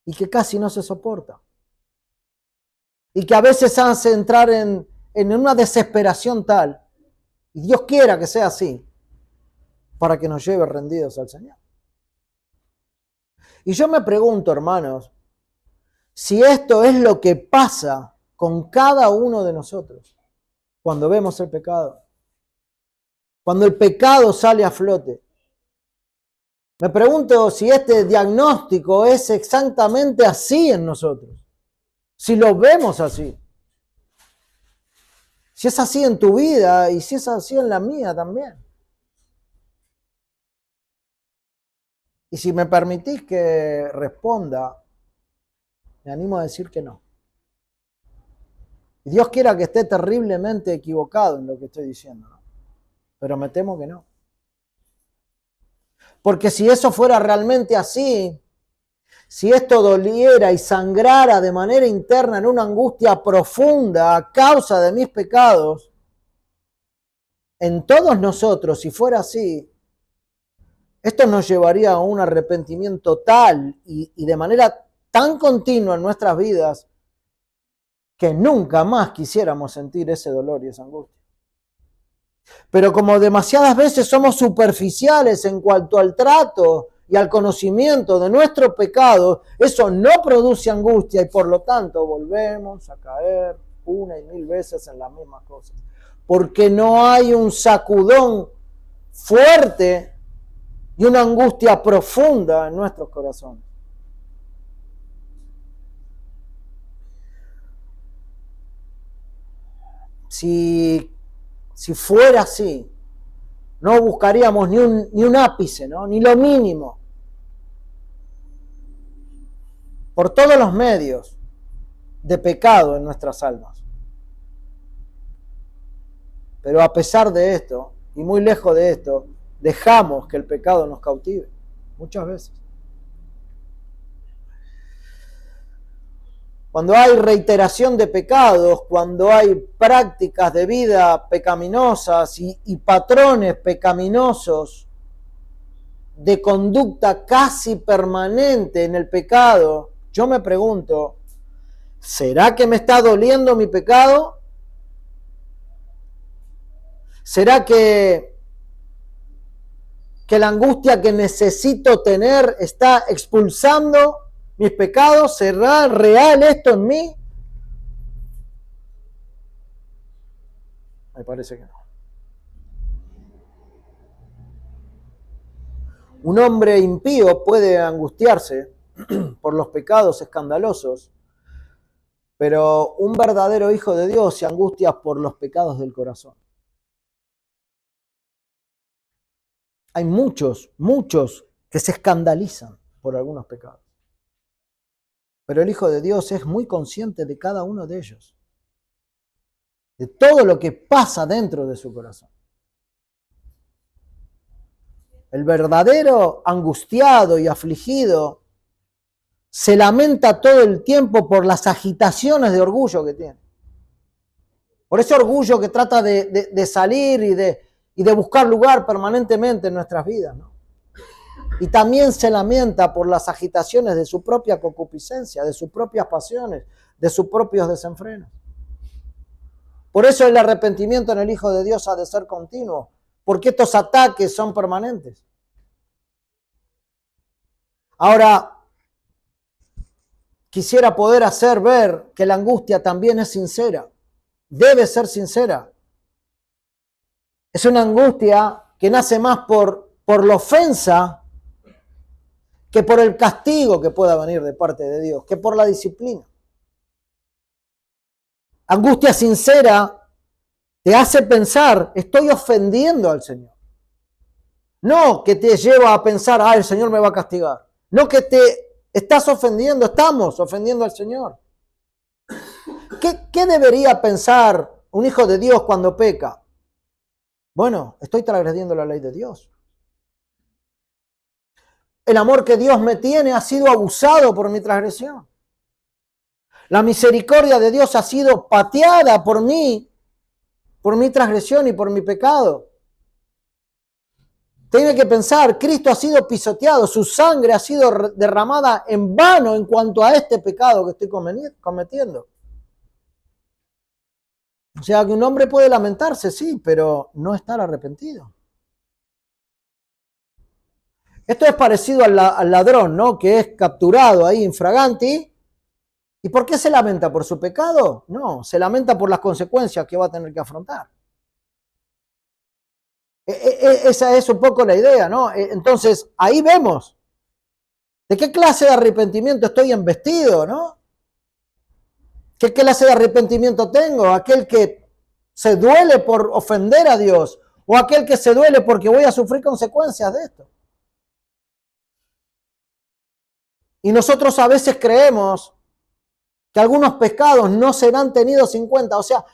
Y que casi no se soporta. Y que a veces hace entrar en una desesperación tal, y Dios quiera que sea así, para que nos lleve rendidos al Señor. Y yo me pregunto, hermanos, si esto es lo que pasa con cada uno de nosotros cuando vemos el pecado. Cuando el pecado sale a flote. Me pregunto si este diagnóstico es exactamente así en nosotros. Si lo vemos así. Si es así en tu vida y si es así en la mía también. Y si me permitís que responda, me animo a decir que no. Y Dios quiera que esté terriblemente equivocado en lo que estoy diciendo, ¿no? Pero me temo que no. Porque si eso fuera realmente así, si esto doliera y sangrara de manera interna en una angustia profunda a causa de mis pecados, en todos nosotros, si fuera así, esto nos llevaría a un arrepentimiento tal y de manera tan continua en nuestras vidas que nunca más quisiéramos sentir ese dolor y esa angustia. Pero como demasiadas veces somos superficiales en cuanto al trato y al conocimiento de nuestro pecado, eso no produce angustia y por lo tanto volvemos a caer una y mil veces en las mismas cosas. Porque no hay un sacudón fuerte y una angustia profunda en nuestros corazones. Si fuera así, no buscaríamos ni un ápice, ¿no?, ni lo mínimo, por todos los medios de pecado en nuestras almas. Pero a pesar de esto, y muy lejos de esto, dejamos que el pecado nos cautive, muchas veces. Cuando hay reiteración de pecados, cuando hay prácticas de vida pecaminosas y patrones pecaminosos de conducta casi permanente en el pecado, yo me pregunto, ¿será que me está doliendo mi pecado? ¿Será que la angustia que necesito tener está expulsando mis pecados? ¿Será real esto en mí? Me parece que no. Un hombre impío puede angustiarse por los pecados escandalosos, pero un verdadero hijo de Dios se angustia por los pecados del corazón. Hay muchos que se escandalizan por algunos pecados. Pero el Hijo de Dios es muy consciente de cada uno de ellos, de todo lo que pasa dentro de su corazón. El verdadero angustiado y afligido se lamenta todo el tiempo por las agitaciones de orgullo que tiene. Por ese orgullo que trata de salir y de buscar lugar permanentemente en nuestras vidas, ¿no? Y también se lamenta por las agitaciones de su propia concupiscencia, de sus propias pasiones, de sus propios desenfrenos. Por eso el arrepentimiento en el Hijo de Dios ha de ser continuo, porque estos ataques son permanentes. Ahora, quisiera poder hacer ver que la angustia también es sincera, debe ser sincera. Es una angustia que nace más por la ofensa que por el castigo que pueda venir de parte de Dios, que por la disciplina. Angustia sincera te hace pensar, estoy ofendiendo al Señor. No que te lleva a pensar, el Señor me va a castigar. No que te estás ofendiendo, estamos ofendiendo al Señor. ¿Qué debería pensar un hijo de Dios cuando peca? Bueno, estoy transgrediendo la ley de Dios. El amor que Dios me tiene ha sido abusado por mi transgresión. La misericordia de Dios ha sido pateada por mí, por mi transgresión y por mi pecado. Tiene que pensar, Cristo ha sido pisoteado, su sangre ha sido derramada en vano en cuanto a este pecado que estoy cometiendo. O sea, que un hombre puede lamentarse, sí, pero no estar arrepentido. Esto es parecido al ladrón, ¿no? Que es capturado ahí infraganti. ¿Y por qué se lamenta? ¿Por su pecado? No, se lamenta por las consecuencias que va a tener que afrontar. Esa es un poco la idea, ¿no? Entonces, ahí vemos de qué clase de arrepentimiento estoy embestido, ¿no? ¿Qué clase de arrepentimiento tengo? ¿Aquel que se duele por ofender a Dios? ¿O aquel que se duele porque voy a sufrir consecuencias de esto? Y nosotros a veces creemos que algunos pecados no serán tenidos en cuenta. O sea,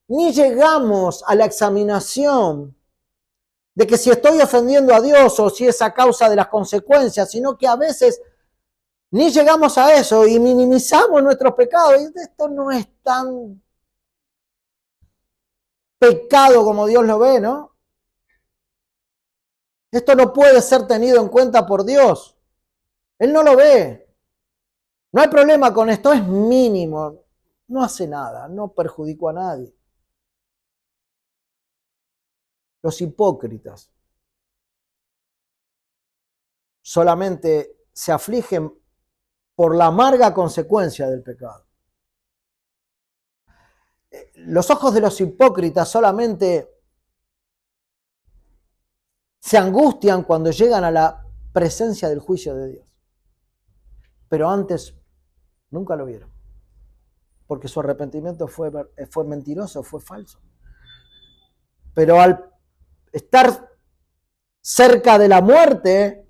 ni llegamos a la examinación de que si estoy ofendiendo a Dios o si es a causa de las consecuencias, sino que a veces ni llegamos a eso y minimizamos nuestros pecados. Y esto no es tan pecado como Dios lo ve, ¿no? Esto no puede ser tenido en cuenta por Dios. Él no lo ve. No hay problema con esto, es mínimo. No hace nada, no perjudicó a nadie. Los hipócritas solamente se afligen por la amarga consecuencia del pecado. Los ojos de los hipócritas solamente se angustian cuando llegan a la presencia del juicio de Dios. Pero antes nunca lo vieron, porque su arrepentimiento fue mentiroso, fue falso. Pero al estar cerca de la muerte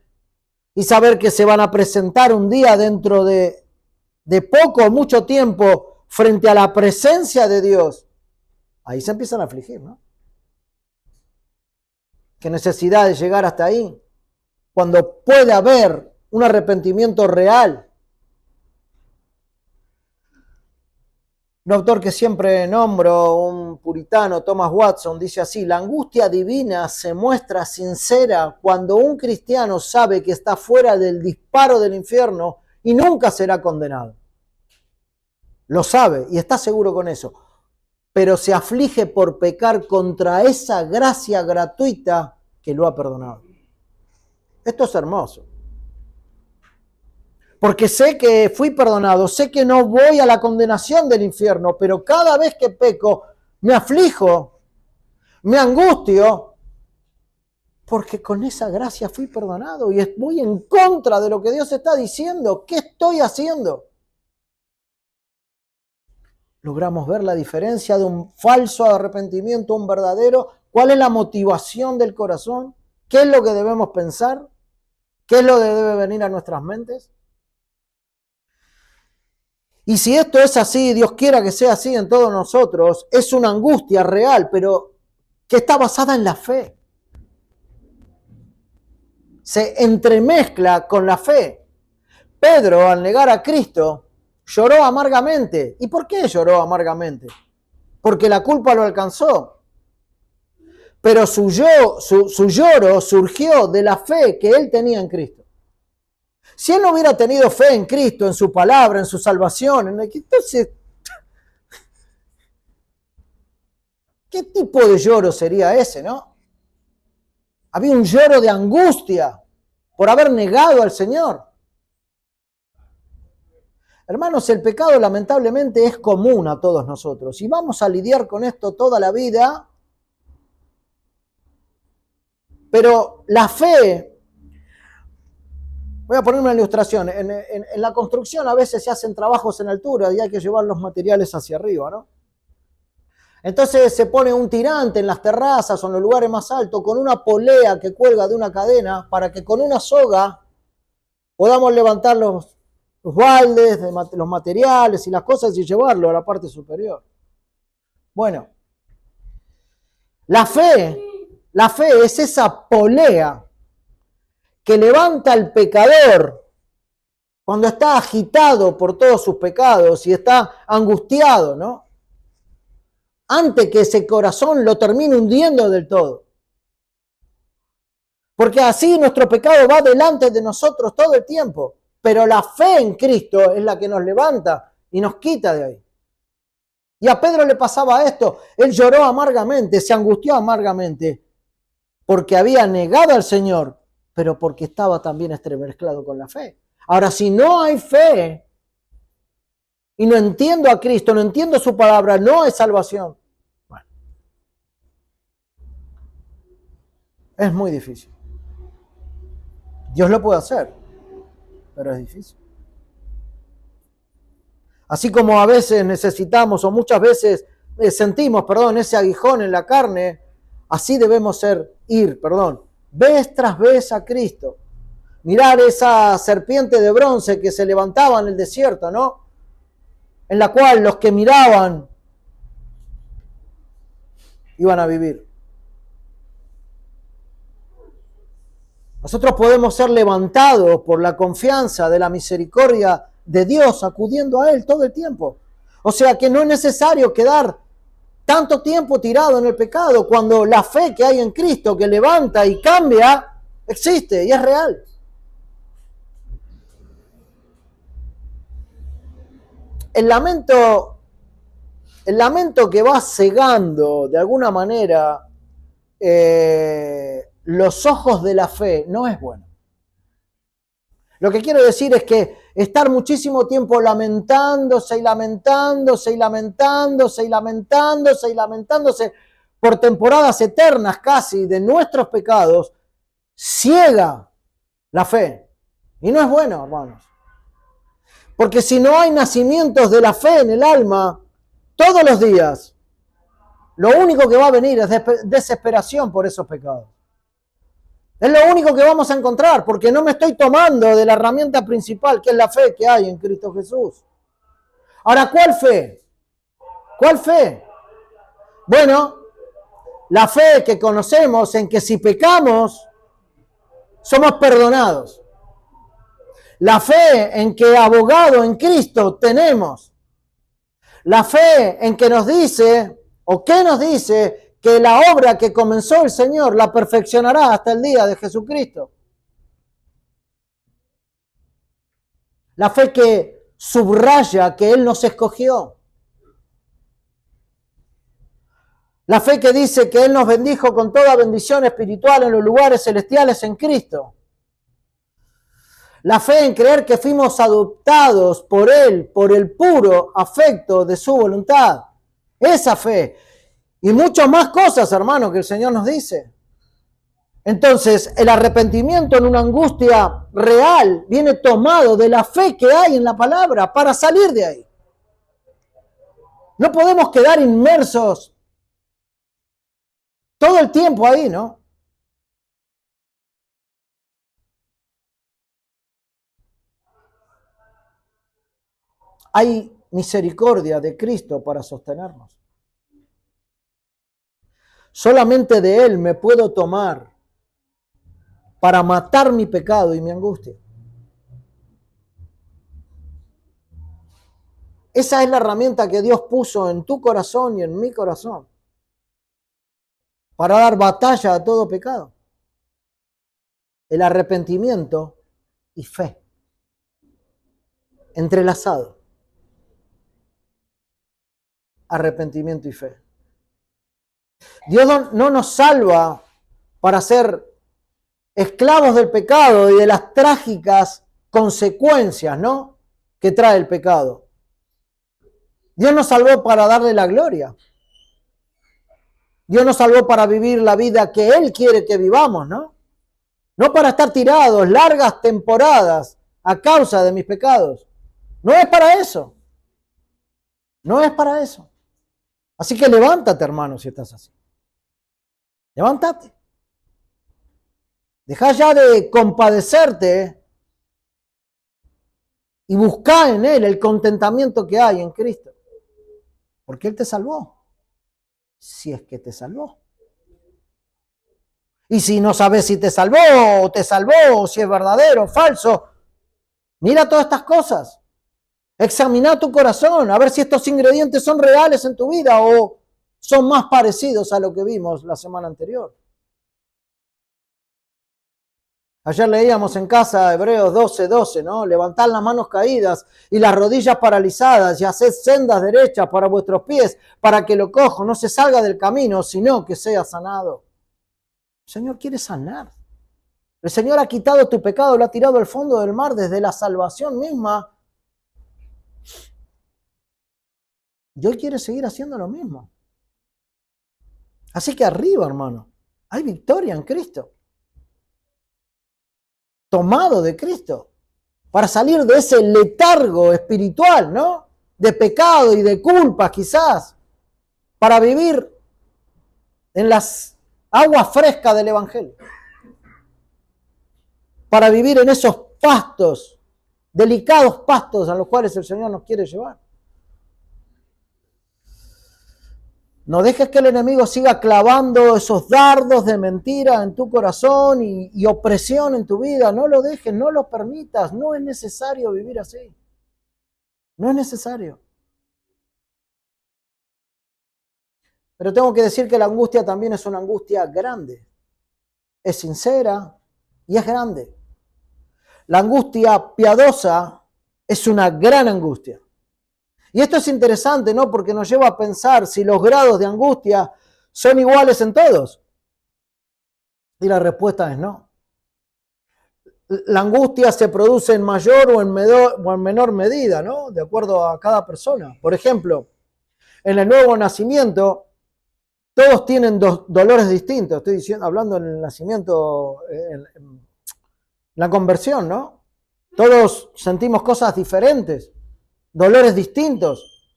y saber que se van a presentar un día dentro de poco o mucho tiempo frente a la presencia de Dios, ahí se empiezan a afligir, ¿no? ¿Qué necesidad de llegar hasta ahí? Cuando puede haber un arrepentimiento real. Un autor que siempre nombro, un puritano, Thomas Watson, dice así: la angustia divina se muestra sincera cuando un cristiano sabe que está fuera del disparo del infierno y nunca será condenado. Lo sabe y está seguro con eso, pero se aflige por pecar contra esa gracia gratuita que lo ha perdonado. Esto es hermoso. Porque sé que fui perdonado, sé que no voy a la condenación del infierno, pero cada vez que peco me aflijo, me angustio, porque con esa gracia fui perdonado y voy en contra de lo que Dios está diciendo. ¿Qué estoy haciendo? Logramos ver la diferencia de un falso arrepentimiento a un verdadero. ¿Cuál es la motivación del corazón? ¿Qué es lo que debemos pensar? ¿Qué es lo que debe venir a nuestras mentes? Y si esto es así, Dios quiera que sea así en todos nosotros, es una angustia real, pero que está basada en la fe. Se entremezcla con la fe. Pedro, al negar a Cristo, lloró amargamente. ¿Y por qué lloró amargamente? Porque la culpa lo alcanzó. Pero su lloro surgió de la fe que él tenía en Cristo. Si él no hubiera tenido fe en Cristo, en su palabra, en su salvación, entonces, ¿qué tipo de lloro sería ese, no? Había un lloro de angustia por haber negado al Señor. Hermanos, el pecado lamentablemente es común a todos nosotros y vamos a lidiar con esto toda la vida, pero la fe, voy a poner una ilustración, en la construcción a veces se hacen trabajos en altura y hay que llevar los materiales hacia arriba, ¿no? Entonces se pone un tirante en las terrazas o en los lugares más altos con una polea que cuelga de una cadena para que con una soga podamos levantar los baldes, los materiales y las cosas y llevarlo a la parte superior. Bueno, la fe es esa polea que levanta al pecador cuando está agitado por todos sus pecados y está angustiado, ¿no? Antes que ese corazón lo termine hundiendo del todo. Porque así nuestro pecado va delante de nosotros todo el tiempo. Pero la fe en Cristo es la que nos levanta y nos quita de ahí. Y a Pedro le pasaba esto. Él lloró amargamente, se angustió amargamente, porque había negado al Señor, pero porque estaba también entremezclado con la fe. Ahora, si no hay fe y no entiendo a Cristo, no entiendo su palabra, no hay salvación. Bueno, es muy difícil. Dios lo puede hacer, pero es difícil. Así como a veces necesitamos o muchas veces sentimos, ese aguijón en la carne, así debemos ir, vez tras vez a Cristo. Mirar esa serpiente de bronce que se levantaba en el desierto, ¿no? En la cual los que miraban iban a vivir. Nosotros podemos ser levantados por la confianza de la misericordia de Dios, acudiendo a Él todo el tiempo. O sea que no es necesario quedar tanto tiempo tirado en el pecado cuando la fe que hay en Cristo, que levanta y cambia, existe y es real. El lamento que va cegando de alguna manera los ojos de la fe no es bueno. Lo que quiero decir es que estar muchísimo tiempo lamentándose y lamentándose y lamentándose y lamentándose y lamentándose por temporadas eternas casi de nuestros pecados, ciega la fe. Y no es bueno, hermanos. Porque si no hay nacimientos de la fe en el alma, todos los días, lo único que va a venir es desesperación por esos pecados. Es lo único que vamos a encontrar, porque no me estoy tomando de la herramienta principal, que es la fe que hay en Cristo Jesús. Ahora, ¿cuál fe? ¿Cuál fe? Bueno, la fe que conocemos en que si pecamos, somos perdonados. La fe en que abogado en Cristo tenemos. La fe en que nos dice, o que nos dice, que la obra que comenzó el Señor la perfeccionará hasta el día de Jesucristo. La fe que subraya que Él nos escogió. La fe que dice que Él nos bendijo con toda bendición espiritual en los lugares celestiales en Cristo. La fe en creer que fuimos adoptados por Él, por el puro afecto de su voluntad. Esa fe. Y muchas más cosas, hermano, que el Señor nos dice. Entonces, el arrepentimiento en una angustia real viene tomado de la fe que hay en la palabra para salir de ahí. No podemos quedar inmersos todo el tiempo ahí, ¿no? hay misericordia de Cristo para sostenernos. Solamente de Él me puedo tomar para matar mi pecado y mi angustia. Esa es la herramienta que Dios puso en tu corazón y en mi corazón para dar batalla a todo pecado. El arrepentimiento y fe. Entrelazado. Arrepentimiento y fe. Dios no nos salva para ser esclavos del pecado y de las trágicas consecuencias, ¿no?, que trae el pecado. Dios nos salvó para darle la gloria. Dios nos salvó para vivir la vida que Él quiere que vivamos, ¿no? No para estar tirados largas temporadas a causa de mis pecados. No es para eso. No es para eso. Así que levántate, hermano, si estás así. Levántate. Deja ya de compadecerte y busca en Él el contentamiento que hay en Cristo. Porque Él te salvó. Si es que te salvó. Y si no sabes si te salvó, o si es verdadero o falso, mira todas estas cosas. Examina tu corazón, a ver si estos ingredientes son reales en tu vida o son más parecidos a lo que vimos la semana anterior. Ayer leíamos en casa Hebreos 12:12, ¿no? Levantad las manos caídas y las rodillas paralizadas y haced sendas derechas para vuestros pies, para que lo cojo no se salga del camino, sino que sea sanado. El Señor quiere sanar. El Señor ha quitado tu pecado, lo ha tirado al fondo del mar desde la salvación misma. Y hoy quiere seguir haciendo lo mismo. Así que arriba, hermano, hay victoria en Cristo. Tomado de Cristo, para salir de ese letargo espiritual, ¿no? De pecado y de culpa quizás, para vivir en las aguas frescas del Evangelio, para vivir en esos pastos, delicados pastos a los cuales el Señor nos quiere llevar. No dejes que el enemigo siga clavando esos dardos de mentira en tu corazón y opresión en tu vida. No lo dejes, no lo permitas. No es necesario vivir así. No es necesario. Pero tengo que decir que la angustia también es una angustia grande. Es sincera y es grande. La angustia piadosa es una gran angustia. Y esto es interesante, ¿no? Porque nos lleva a pensar si los grados de angustia son iguales en todos. Y la respuesta es no. La angustia se produce en mayor o en menor medida, ¿no? De acuerdo a cada persona. Por ejemplo, en el nuevo nacimiento, todos tienen dolores distintos. Estoy hablando en el nacimiento, en la conversión, ¿no? Todos sentimos cosas diferentes. Dolores distintos,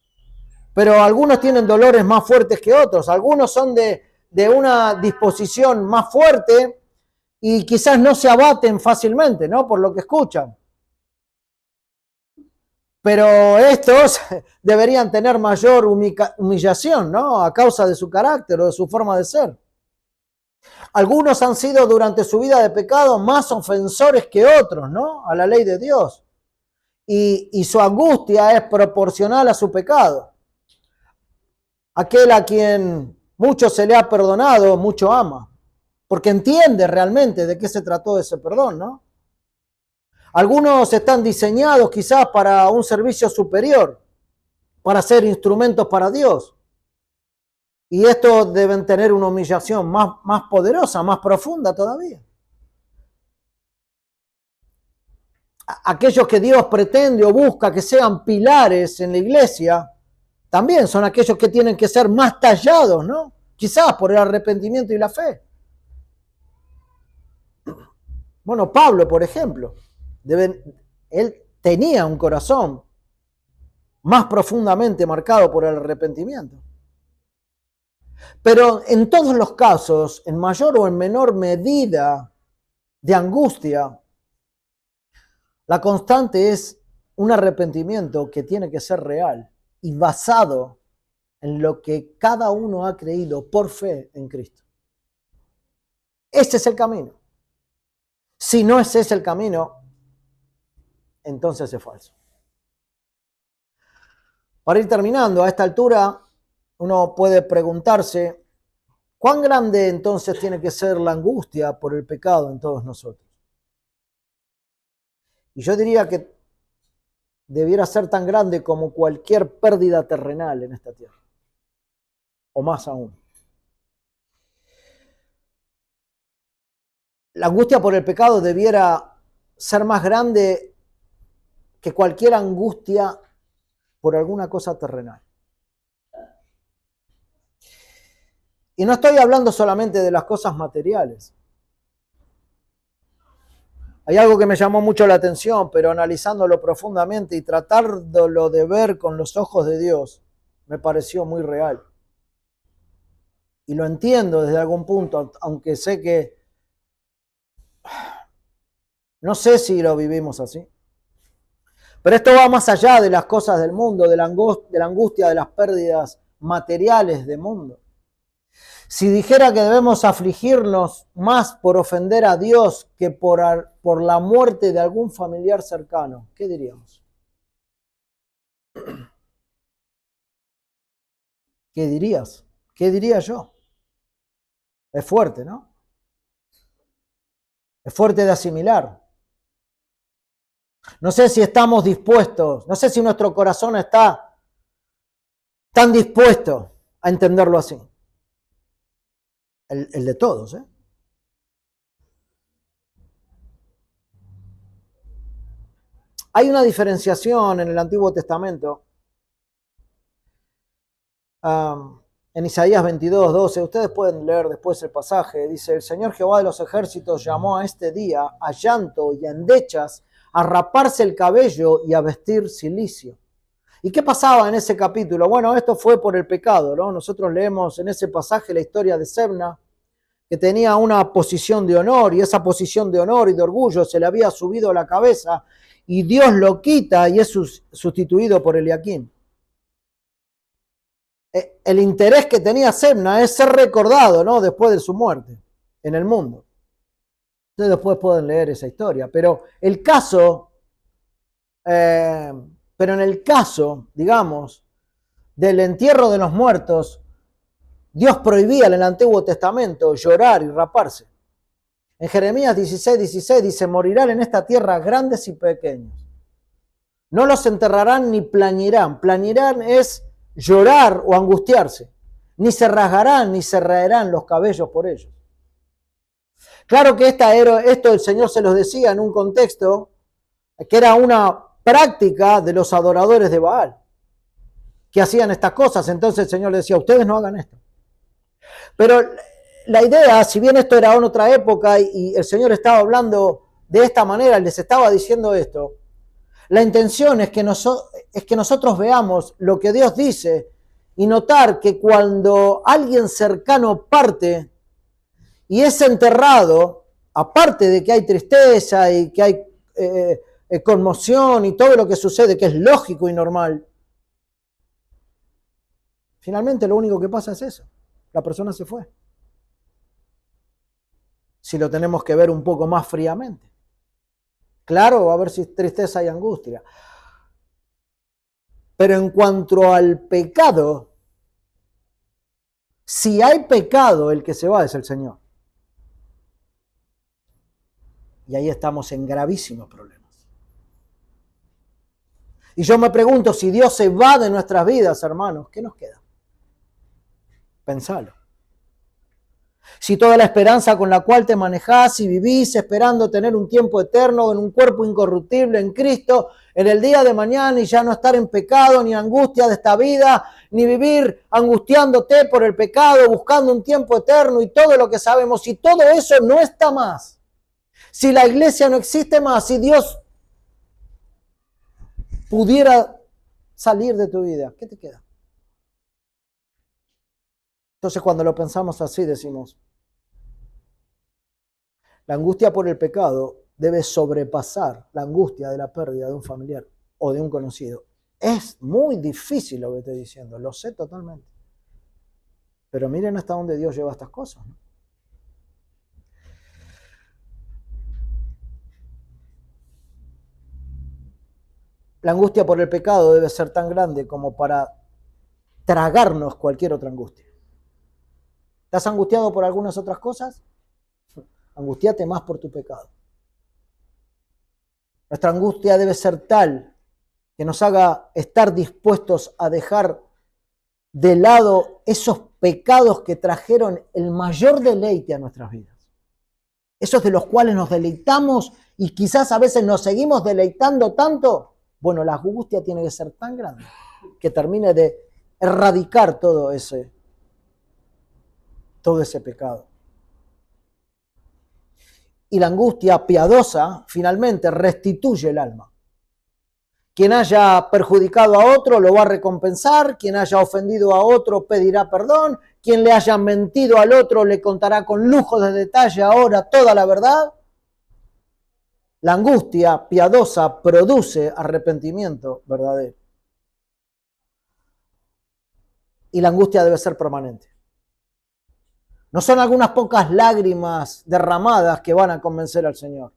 pero algunos tienen dolores más fuertes que otros, algunos son de una disposición más fuerte y quizás no se abaten fácilmente, ¿no? Por lo que escuchan. Pero estos deberían tener mayor humillación, ¿no? A causa de su carácter o de su forma de ser. Algunos han sido durante su vida de pecado más ofensores que otros, ¿no? A la ley de Dios. Y su angustia es proporcional a su pecado. Aquel a quien mucho se le ha perdonado, mucho ama, porque entiende realmente de qué se trató ese perdón, ¿no? Algunos están diseñados quizás para un servicio superior, para ser instrumentos para Dios. Y estos deben tener una humillación más poderosa, más profunda todavía. Aquellos que Dios pretende o busca que sean pilares en la iglesia, también son aquellos que tienen que ser más tallados, ¿no? Quizás por el arrepentimiento y la fe. Bueno, Pablo, por ejemplo, él tenía un corazón más profundamente marcado por el arrepentimiento. Pero en todos los casos, en mayor o en menor medida de angustia, la constante es un arrepentimiento que tiene que ser real y basado en lo que cada uno ha creído por fe en Cristo. Ese es el camino. Si no es ese el camino, entonces es falso. Para ir terminando, a esta altura uno puede preguntarse, ¿cuán grande entonces tiene que ser la angustia por el pecado en todos nosotros? Y yo diría que debiera ser tan grande como cualquier pérdida terrenal en esta tierra, o más aún. La angustia por el pecado debiera ser más grande que cualquier angustia por alguna cosa terrenal. Y no estoy hablando solamente de las cosas materiales. Hay algo que me llamó mucho la atención, pero analizándolo profundamente y tratándolo de ver con los ojos de Dios, me pareció muy real. Y lo entiendo desde algún punto, aunque sé que no sé si lo vivimos así. Pero esto va más allá de las cosas del mundo, de la angustia, de las pérdidas materiales del mundo. Si dijera que debemos afligirnos más por ofender a Dios que por la muerte de algún familiar cercano, ¿qué diríamos? ¿Qué dirías? ¿Qué diría yo? Es fuerte, ¿no? Es fuerte de asimilar. No sé si estamos dispuestos, no sé si nuestro corazón está tan dispuesto a entenderlo así. El de todos, ¿eh? Hay una diferenciación en el Antiguo Testamento. En Isaías 22, 12, ustedes pueden leer después el pasaje, dice, el Señor Jehová de los ejércitos llamó a este día a llanto y a endechas, a raparse el cabello y a vestir cilicio. ¿Y qué pasaba en ese capítulo? Bueno, esto fue por el pecado, ¿no? Nosotros leemos en ese pasaje la historia de Sebna, que tenía una posición de honor, y esa posición de honor y de orgullo se le había subido a la cabeza, y Dios lo quita y es sustituido por Eliaquim. El interés que tenía Sebna es ser recordado, ¿no? Después de su muerte en el mundo. Ustedes después pueden leer esa historia, pero en el caso, digamos, del entierro de los muertos, Dios prohibía en el Antiguo Testamento llorar y raparse. En Jeremías 16 dice, morirán en esta tierra grandes y pequeños. No los enterrarán ni plañirán. Plañirán es llorar o angustiarse. Ni se rasgarán ni se raerán los cabellos por ellos. Claro que esto el Señor se los decía en un contexto que era una práctica de los adoradores de Baal, que hacían estas cosas. Entonces el Señor les decía, ustedes no hagan esto. Pero la idea, si bien esto era en otra época y el Señor estaba hablando de esta manera, les estaba diciendo esto, la intención es que nosotros veamos lo que Dios dice y notar que cuando alguien cercano parte y es enterrado, aparte de que hay tristeza y que hay conmoción y todo lo que sucede, que es lógico y normal, finalmente lo único que pasa es eso. La persona se fue. Si lo tenemos que ver un poco más fríamente. Claro, va a haber tristeza y angustia. Pero en cuanto al pecado, si hay pecado, el que se va es el Señor. Y ahí estamos en gravísimos problemas. Y yo me pregunto, si Dios se va de nuestras vidas, hermanos, ¿qué nos queda? Pensalo. Si toda la esperanza con la cual te manejás y vivís esperando tener un tiempo eterno en un cuerpo incorruptible en Cristo, en el día de mañana y ya no estar en pecado ni angustia de esta vida, ni vivir angustiándote por el pecado, buscando un tiempo eterno y todo lo que sabemos, si todo eso no está más, si la iglesia no existe más, si Dios pudiera salir de tu vida, ¿qué te queda? Entonces cuando lo pensamos así decimos, la angustia por el pecado debe sobrepasar la angustia de la pérdida de un familiar o de un conocido. Es muy difícil lo que estoy diciendo, lo sé totalmente. Pero miren hasta dónde Dios lleva estas cosas, ¿no? La angustia por el pecado debe ser tan grande como para tragarnos cualquier otra angustia. ¿Estás angustiado por algunas otras cosas? Angustiate más por tu pecado. Nuestra angustia debe ser tal que nos haga estar dispuestos a dejar de lado esos pecados que trajeron el mayor deleite a nuestras vidas. Esos de los cuales nos deleitamos y quizás a veces nos seguimos deleitando tanto. Bueno, la angustia tiene que ser tan grande que termine de erradicar todo ese pecado. Y la angustia piadosa finalmente restituye el alma. Quien haya perjudicado a otro lo va a recompensar, quien haya ofendido a otro pedirá perdón, quien le haya mentido al otro le contará con lujo de detalle ahora toda la verdad. La angustia piadosa produce arrepentimiento verdadero. Y la angustia debe ser permanente. No son algunas pocas lágrimas derramadas que van a convencer al Señor.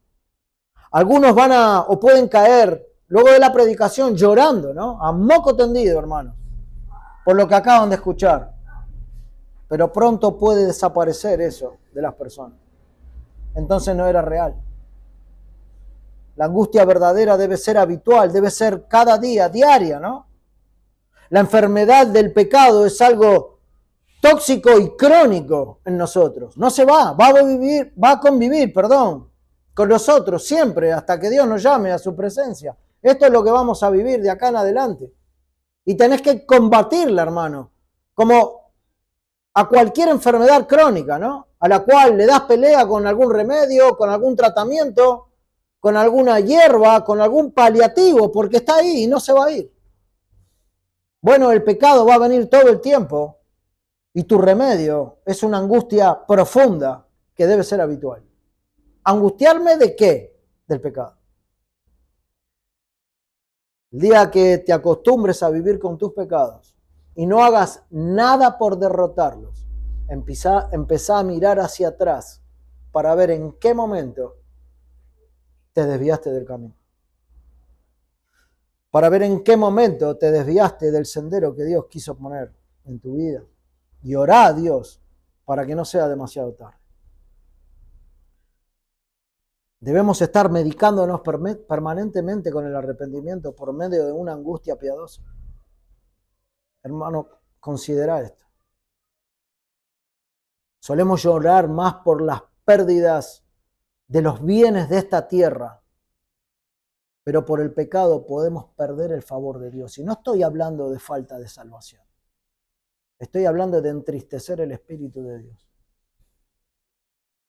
Algunos van o pueden caer luego de la predicación llorando, ¿no? A moco tendido, hermanos, por lo que acaban de escuchar. Pero pronto puede desaparecer eso de las personas. Entonces no era real. La angustia verdadera debe ser habitual, debe ser cada día, diaria, ¿no? La enfermedad del pecado es algo tóxico y crónico en nosotros. No se va a convivir con nosotros siempre hasta que Dios nos llame a su presencia. Esto es lo que vamos a vivir de acá en adelante. Y tenés que combatirla, hermano, como a cualquier enfermedad crónica, ¿no? A la cual le das pelea con algún remedio, con algún tratamiento, con alguna hierba, con algún paliativo, porque está ahí y no se va a ir. Bueno, el pecado va a venir todo el tiempo y tu remedio es una angustia profunda que debe ser habitual. ¿Angustiarme de qué? Del pecado. El día que te acostumbres a vivir con tus pecados y no hagas nada por derrotarlos, empezá a mirar hacia atrás para ver en qué momento te desviaste del camino. Para ver en qué momento te desviaste del sendero que Dios quiso poner en tu vida. Y orá a Dios para que no sea demasiado tarde. Debemos estar medicándonos permanentemente con el arrepentimiento por medio de una angustia piadosa. Hermano, considera esto. Solemos llorar más por las pérdidas de los bienes de esta tierra, pero por el pecado podemos perder el favor de Dios. Y no estoy hablando de falta de salvación. Estoy hablando de entristecer el Espíritu de Dios.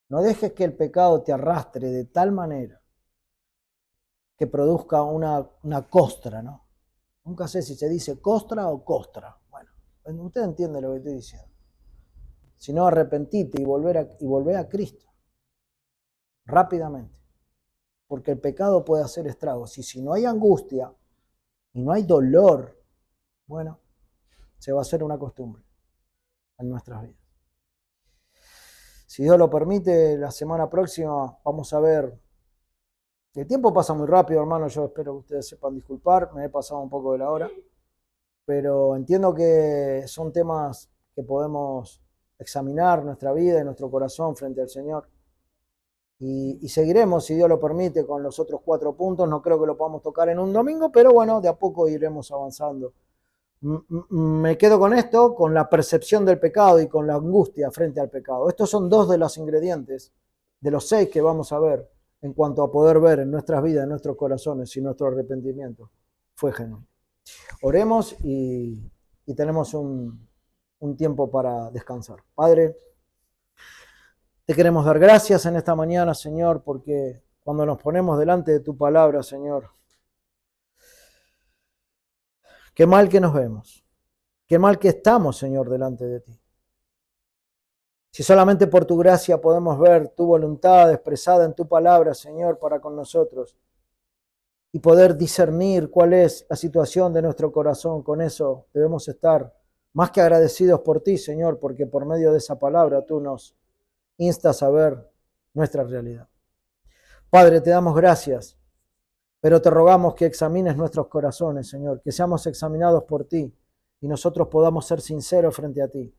No dejes que el pecado te arrastre de tal manera que produzca una costra, ¿no? Nunca sé si se dice costra o costra. Bueno, usted entiende lo que estoy diciendo. Si no, arrepentite y volver a Cristo rápidamente. Porque el pecado puede hacer estragos. Y si no hay angustia y no hay dolor, bueno, se va a hacer una costumbre en nuestras vidas. Si Dios lo permite, la semana próxima vamos a ver. El tiempo pasa muy rápido, hermano. Yo espero que ustedes sepan disculpar. Me he pasado un poco de la hora. Pero entiendo que son temas que podemos examinar nuestra vida y nuestro corazón frente al Señor. Y seguiremos, si Dios lo permite, con los otros 4 puntos. No creo que lo podamos tocar en un domingo, pero bueno, de a poco iremos avanzando. Me quedo con esto, con la percepción del pecado y con la angustia frente al pecado. Estos son 2 de los ingredientes de los 6 que vamos a ver en cuanto a poder ver en nuestras vidas, en nuestros corazones, si nuestro arrepentimiento fue genuino. Oremos y tenemos un tiempo para descansar. Padre, te queremos dar gracias en esta mañana, Señor, porque cuando nos ponemos delante de tu palabra, Señor, qué mal que nos vemos, qué mal que estamos, Señor, delante de ti. Si solamente por tu gracia podemos ver tu voluntad expresada en tu palabra, Señor, para con nosotros, y poder discernir cuál es la situación de nuestro corazón. Con eso debemos estar más que agradecidos por ti, Señor, porque por medio de esa palabra tú nos instas a ver nuestra realidad. Padre, te damos gracias, pero te rogamos que examines nuestros corazones, Señor, que seamos examinados por ti y nosotros podamos ser sinceros frente a ti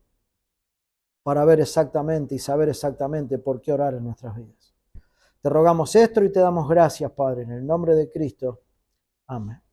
para ver exactamente y saber exactamente por qué orar en nuestras vidas. Te rogamos esto y te damos gracias, Padre, en el nombre de Cristo. Amén.